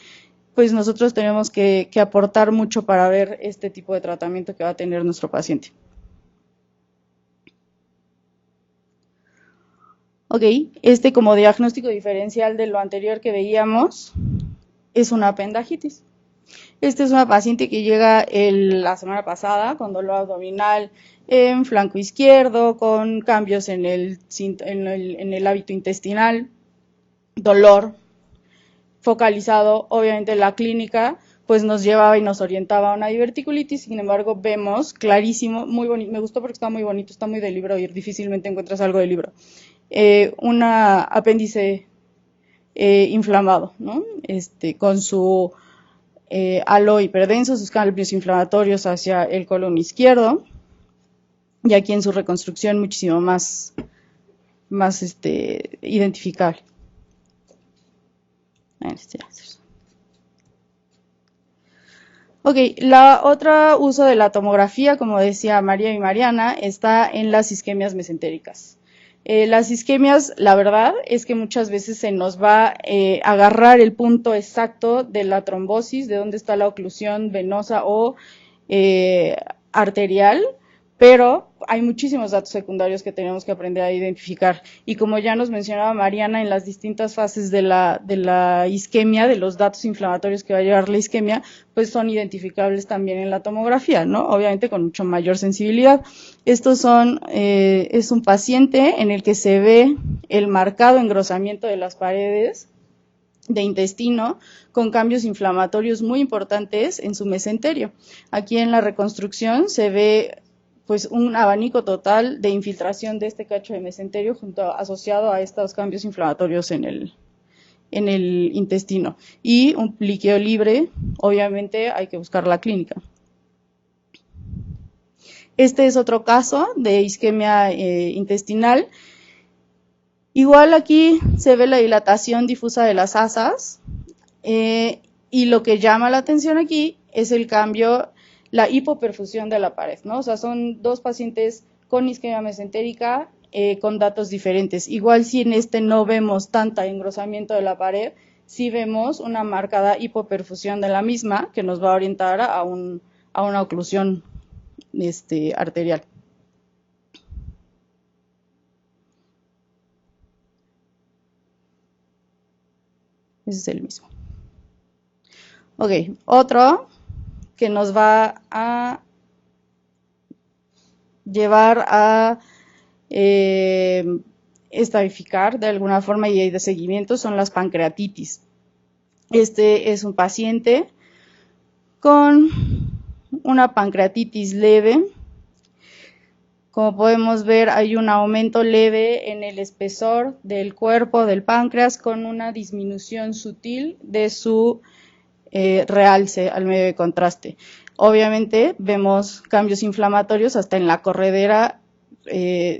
pues nosotros tenemos que aportar mucho para ver este tipo de tratamiento que va a tener nuestro paciente. Ok, como diagnóstico diferencial de lo anterior que veíamos es una apendicitis. Esta es una paciente que llega la semana pasada con dolor abdominal en flanco izquierdo, con cambios en el hábito intestinal, dolor focalizado. Obviamente la clínica pues nos llevaba y nos orientaba a una diverticulitis, sin embargo vemos clarísimo, muy bonito, me gustó porque está muy bonito, está muy de libro y difícilmente encuentras algo de libro, un apéndice inflamado, ¿no? Con su halo hiperdenso, sus cambios inflamatorios hacia el colon izquierdo, y aquí en su reconstrucción muchísimo más identificable. Ok, la otra uso de la tomografía, como decía María y Mariana, está en las isquemias mesentéricas. Las isquemias, la verdad, es que muchas veces se nos va a agarrar el punto exacto de la trombosis, de dónde está la oclusión venosa o arterial, pero hay muchísimos datos secundarios que tenemos que aprender a identificar. Y como ya nos mencionaba Mariana, en las distintas fases de la isquemia, de los datos inflamatorios que va a llevar la isquemia, pues son identificables también en la tomografía, ¿no? Obviamente con mucho mayor sensibilidad. Es un paciente en el que se ve el marcado engrosamiento de las paredes de intestino con cambios inflamatorios muy importantes en su mesenterio. Aquí en la reconstrucción se ve pues un abanico total de infiltración de este cacho de mesenterio asociado a estos cambios inflamatorios en el intestino. Y un líquido libre, obviamente hay que buscar la clínica. Este es otro caso de isquemia intestinal. Igual aquí se ve la dilatación difusa de las asas y lo que llama la atención aquí es el cambio, la hipoperfusión de la pared, ¿no? O sea, son dos pacientes con isquemia mesentérica con datos diferentes. Igual si en no vemos tanta engrosamiento de la pared, sí vemos una marcada hipoperfusión de la misma que nos va a orientar a una oclusión arterial. Ese es el mismo. Ok, otro que nos va a llevar a estadificar de alguna forma y de seguimiento son las pancreatitis. Este es un paciente con una pancreatitis leve. Como podemos ver, hay un aumento leve en el espesor del cuerpo del páncreas con una disminución sutil de su realce al medio de contraste. Obviamente vemos cambios inflamatorios hasta en la corredera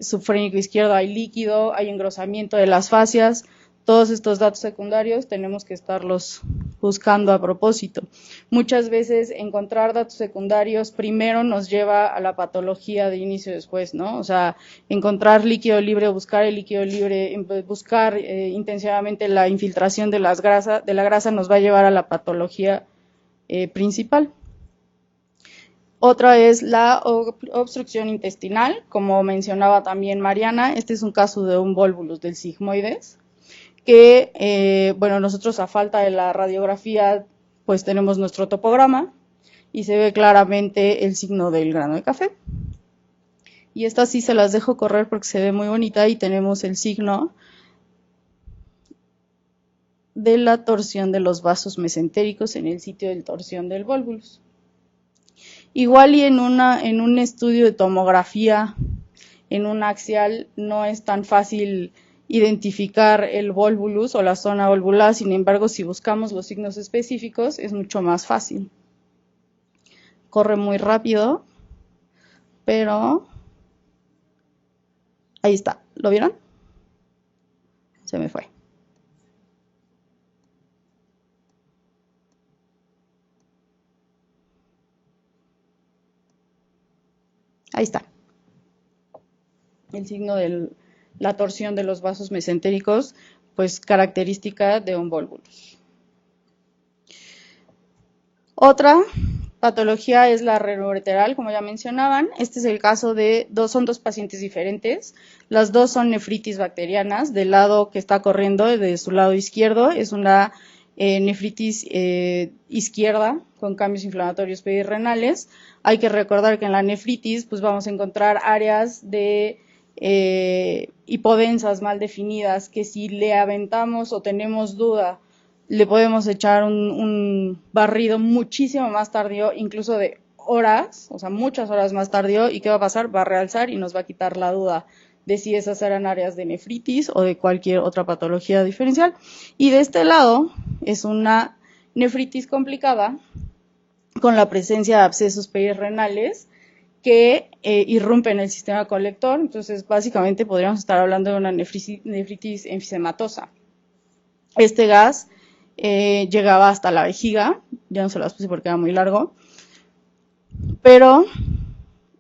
subfrénico izquierdo, hay líquido, hay engrosamiento de las fascias. Todos estos datos secundarios tenemos que estarlos buscando a propósito. Muchas veces encontrar datos secundarios primero nos lleva a la patología de inicio después, ¿no? O sea, encontrar líquido libre, buscar el líquido libre, buscar intencionadamente la infiltración de la grasa nos va a llevar a la patología principal. Otra es la obstrucción intestinal, como mencionaba también Mariana. Este es un caso de un volvulus del sigmoides, que, bueno, nosotros a falta de la radiografía, pues tenemos nuestro topograma y se ve claramente el signo del grano de café. Y esta sí se las dejo correr porque se ve muy bonita y tenemos el signo de la torsión de los vasos mesentéricos en el sitio de torsión del volvulus. Igual y en un estudio de tomografía en un axial no es tan fácil identificar el volvulus o la zona volvular, sin embargo, si buscamos los signos específicos es mucho más fácil. Corre muy rápido, pero ahí está, ¿lo vieron? Se me fue. Ahí está. El signo de la torsión de los vasos mesentéricos, pues característica de un volvulus. Otra patología es la renoureteral, como ya mencionaban. Este es el caso de son dos pacientes diferentes. Las dos son nefritis bacterianas. Del lado que está corriendo, de su lado izquierdo, es una nefritis izquierda con cambios inflamatorios perirrenales. Hay que recordar que en la nefritis pues vamos a encontrar áreas de hipodensas mal definidas que si le aventamos o tenemos duda le podemos echar un barrido muchísimo más tardío, incluso de horas, o sea, muchas horas más tardío, ¿y qué va a pasar? Va a realzar y nos va a quitar la duda de si esas eran áreas de nefritis o de cualquier otra patología diferencial. Y de este lado es una nefritis complicada con la presencia de abscesos perirrenales que irrumpen el sistema colector. Entonces, básicamente podríamos estar hablando de una nefritis enfisematosa. Este gas llegaba hasta la vejiga, ya no se las puse porque era muy largo, pero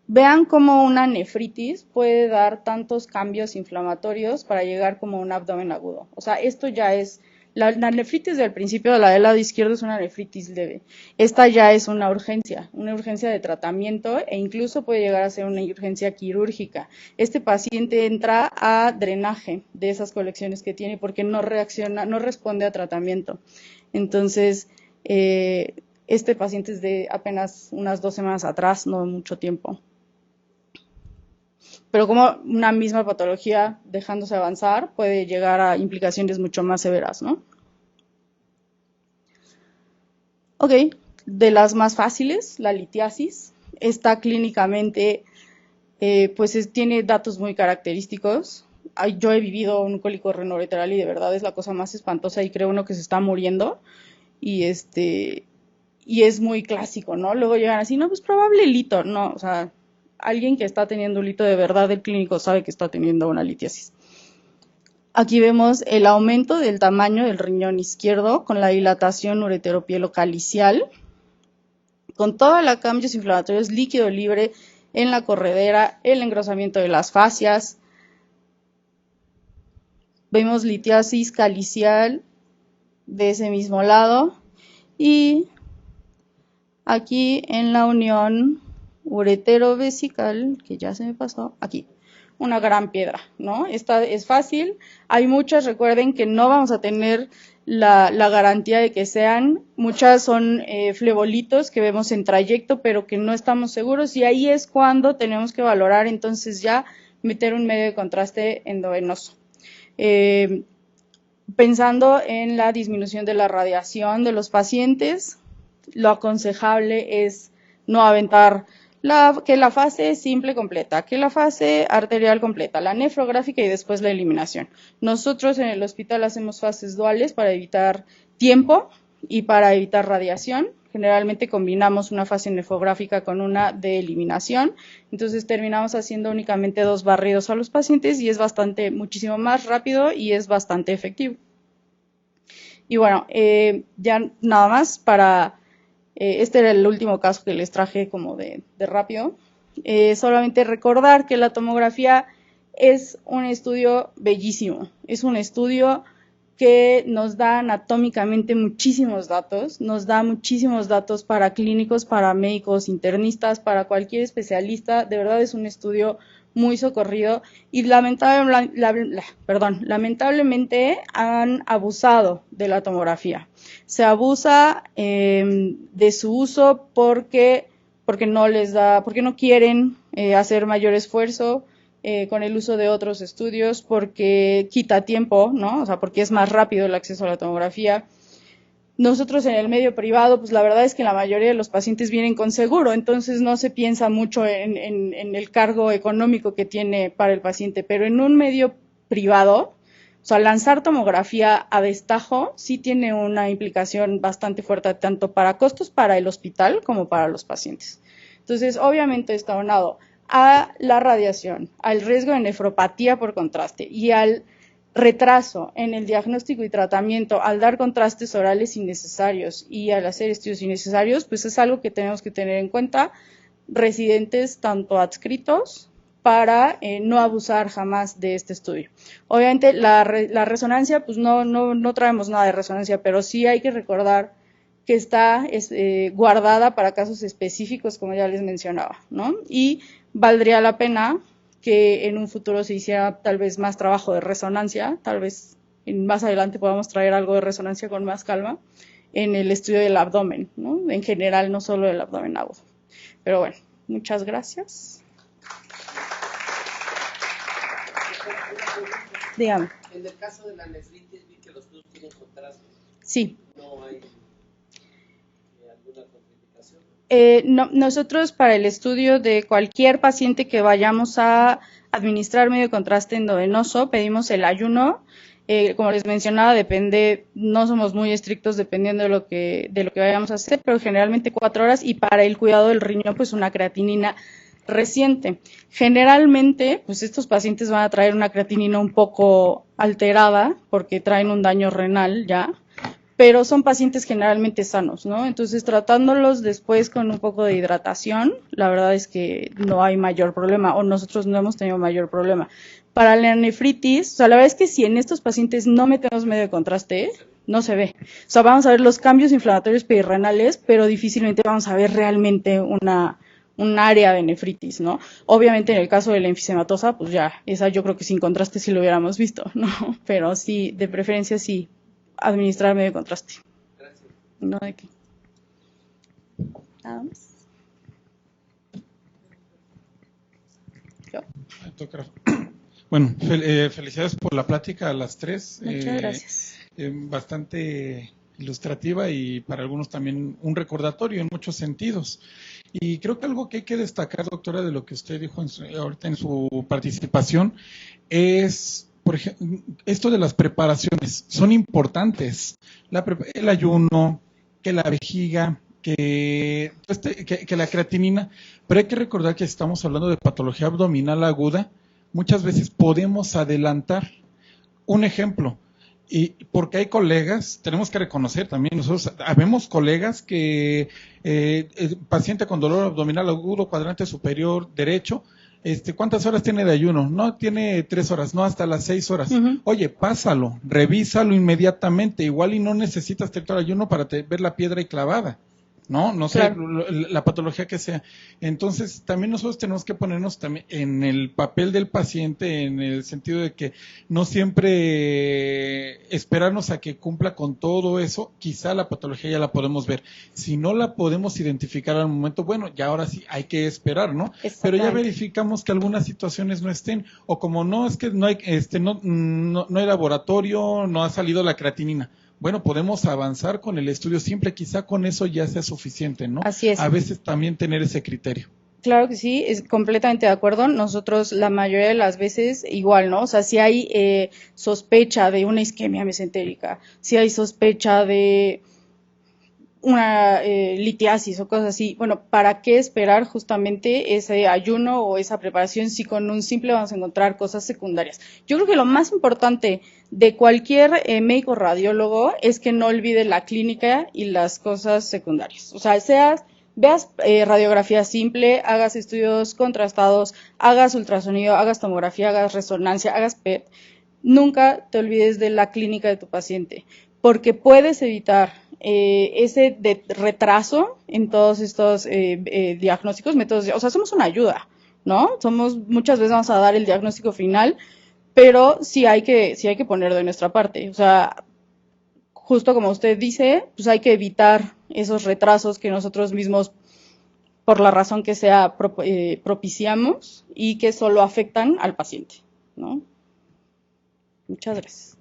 vean cómo una nefritis puede dar tantos cambios inflamatorios para llegar como a un abdomen agudo. O sea, esto ya es, la nefritis del principio de la del lado izquierdo es una nefritis leve. Esta ya es una urgencia de tratamiento e incluso puede llegar a ser una urgencia quirúrgica. Este paciente entra a drenaje de esas colecciones que tiene porque no reacciona, no responde a tratamiento. Entonces, este paciente es de apenas unas 2 semanas atrás, no mucho tiempo. Pero como una misma patología, dejándose avanzar, puede llegar a implicaciones mucho más severas, ¿no? Ok, de las más fáciles, la litiasis. Esta clínicamente, pues tiene datos muy característicos. Yo he vivido un cólico renoureteral y de verdad es la cosa más espantosa y creo uno que se está muriendo. Y es muy clásico, ¿no? Luego llegan así, no, pues probable lito, no, o sea, alguien que está teniendo un lito de verdad, el clínico sabe que está teniendo una litiasis. Aquí vemos el aumento del tamaño del riñón izquierdo con la dilatación ureteropielocalicial, con todos los cambios inflamatorios, líquido libre en la corredera, el engrosamiento de las fascias. Vemos litiasis calicial de ese mismo lado y aquí en la unión ureterovesical, que ya se me pasó, aquí, una gran piedra, ¿no? Esta es fácil, hay muchas, recuerden que no vamos a tener la garantía de que sean, muchas son flebolitos que vemos en trayecto, pero que no estamos seguros, y ahí es cuando tenemos que valorar entonces ya meter un medio de contraste endovenoso. pensando en la disminución de la radiación de los pacientes, lo aconsejable es no aventar que la fase simple completa, que la fase arterial completa, la nefrográfica y después la eliminación. Nosotros en el hospital hacemos fases duales para evitar tiempo y para evitar radiación. Generalmente combinamos una fase nefrográfica con una de eliminación, entonces terminamos haciendo únicamente 2 barridos a los pacientes y es muchísimo más rápido y es bastante efectivo. Y bueno, ya nada más para... este era el último caso que les traje como de rápido. Solamente recordar que la tomografía es un estudio bellísimo, es un estudio que nos da anatómicamente muchísimos datos, nos da muchísimos datos para clínicos, para médicos, internistas, para cualquier especialista. De verdad es un estudio muy socorrido y lamentablemente han abusado de la tomografía. Se abusa de su uso porque no quieren hacer mayor esfuerzo con el uso de otros estudios, porque quita tiempo, ¿no? O sea, porque es más rápido el acceso a la tomografía. Nosotros en el medio privado, pues la verdad es que la mayoría de los pacientes vienen con seguro, entonces no se piensa mucho en el cargo económico que tiene para el paciente, pero en un medio privado, o sea, lanzar tomografía a destajo sí tiene una implicación bastante fuerte, tanto para costos para el hospital como para los pacientes. Entonces, obviamente está aunado a la radiación, al riesgo de nefropatía por contraste y al retraso en el diagnóstico y tratamiento al dar contrastes orales innecesarios y al hacer estudios innecesarios, pues es algo que tenemos que tener en cuenta, residentes tanto adscritos, para no abusar jamás de este estudio. Obviamente la resonancia, pues no traemos nada de resonancia, pero sí hay que recordar que está guardada para casos específicos, como ya les mencionaba, ¿no? Y valdría la pena que en un futuro se hiciera tal vez más trabajo de resonancia, tal vez más adelante podamos traer algo de resonancia con más calma en el estudio del abdomen, ¿no? En general, no solo del abdomen agudo. Pero bueno, muchas gracias. Dígame. En el caso de la nefritis vi que los estudios tienen contraste. Sí. No hay alguna contraindicación. No, nosotros para el estudio de cualquier paciente que vayamos a administrar medio contraste endovenoso pedimos el ayuno. Como les mencionaba, depende, no somos muy estrictos dependiendo de lo que vayamos a hacer, pero generalmente 4 horas y para el cuidado del riñón pues una creatinina reciente. Generalmente, pues estos pacientes van a traer una creatinina un poco alterada porque traen un daño renal ya, pero son pacientes generalmente sanos, ¿no? Entonces, tratándolos después con un poco de hidratación, la verdad es que no hay mayor problema, o nosotros no hemos tenido mayor problema. Para la nefritis, o sea, la verdad es que si en estos pacientes no metemos medio de contraste, no se ve. O sea, vamos a ver los cambios inflamatorios perirenales, pero difícilmente vamos a ver realmente un área de nefritis, ¿no? Obviamente en el caso de la enfisematosa, pues ya, esa yo creo que sin contraste sí lo hubiéramos visto, ¿no? Pero sí, de preferencia sí, administrar medio contraste. Gracias. No de qué. Nada más. Yo. Bueno, felicidades por la plática a las 3. Muchas gracias. Bastante ilustrativa y para algunos también un recordatorio en muchos sentidos. Y creo que algo que hay que destacar, doctora, de lo que usted dijo ahorita en su participación, es, por ejemplo, esto de las preparaciones. Son importantes. El ayuno, que la vejiga, que la creatinina, pero hay que recordar que estamos hablando de patología abdominal aguda. Muchas veces podemos adelantar. Un ejemplo, y porque hay colegas, tenemos que reconocer también, nosotros habemos colegas que paciente con dolor abdominal agudo, cuadrante superior derecho, ¿cuántas horas tiene de ayuno? No, tiene 3 horas, no, hasta las 6 horas. Uh-huh. Oye, pásalo, revísalo inmediatamente, igual y no necesitas tener ayuno para ver la piedra ahí clavada. ¿no? No sé, Claro. la patología que sea. Entonces, también nosotros tenemos que ponernos también en el papel del paciente, en el sentido de que no siempre esperarnos a que cumpla con todo eso, quizá la patología ya la podemos ver. Si no la podemos identificar al momento, bueno, ya ahora sí hay que esperar, ¿no? Pero ya Exactamente. verificamos que algunas situaciones no estén, o como no es que no hay, no hay laboratorio, no ha salido la creatinina. Bueno, podemos avanzar con el estudio simple, quizá con eso ya sea suficiente, ¿no? Así es. A veces también tener ese criterio. Claro que sí, es completamente de acuerdo. Nosotros la mayoría de las veces igual, ¿no? O sea, si hay sospecha de una isquemia mesentérica, si hay sospecha de una litiasis o cosas así, bueno, ¿para qué esperar justamente ese ayuno o esa preparación si con un simple vamos a encontrar cosas secundarias? Yo creo que lo más importante de cualquier médico radiólogo es que no olvide la clínica y las cosas secundarias. O sea, veas radiografía simple, hagas estudios contrastados, hagas ultrasonido, hagas tomografía, hagas resonancia, hagas PET, nunca te olvides de la clínica de tu paciente, porque puedes evitar ese retraso en todos estos diagnósticos, métodos, o sea, somos una ayuda, ¿no? Muchas veces vamos a dar el diagnóstico final, pero sí hay que poner de nuestra parte, o sea, justo como usted dice, pues hay que evitar esos retrasos que nosotros mismos, por la razón que sea, propiciamos y que solo afectan al paciente, ¿no? Muchas gracias.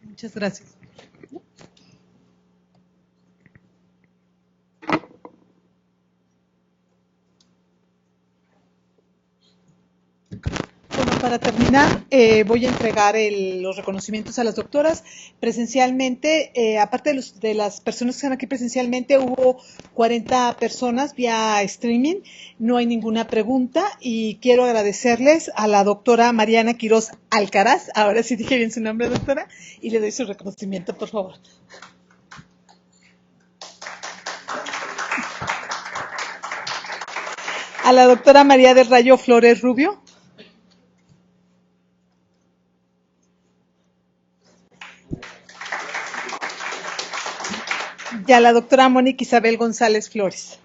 Muchas gracias. Bueno, para terminar, voy a entregar los reconocimientos a las doctoras. Presencialmente, aparte de las personas que están aquí presencialmente, hubo 40 personas vía streaming. No hay ninguna pregunta y quiero agradecerles a la doctora Mariana Quiroz Alcaraz, ahora sí dije bien su nombre, doctora, y le doy su reconocimiento, por favor. A la doctora María del Rayo Flores Rubio. Y a la doctora Mónica Isabel González Flores.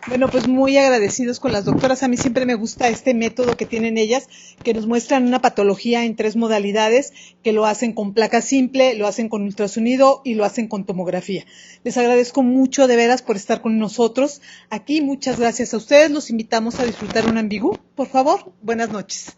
Bueno, pues muy agradecidos con las doctoras. A mí siempre me gusta este método que tienen ellas, que nos muestran una patología en 3 modalidades, que lo hacen con placa simple, lo hacen con ultrasonido y lo hacen con tomografía. Les agradezco mucho de veras por estar con nosotros aquí. Muchas gracias a ustedes. Los invitamos a disfrutar un ambigú. Por favor, buenas noches.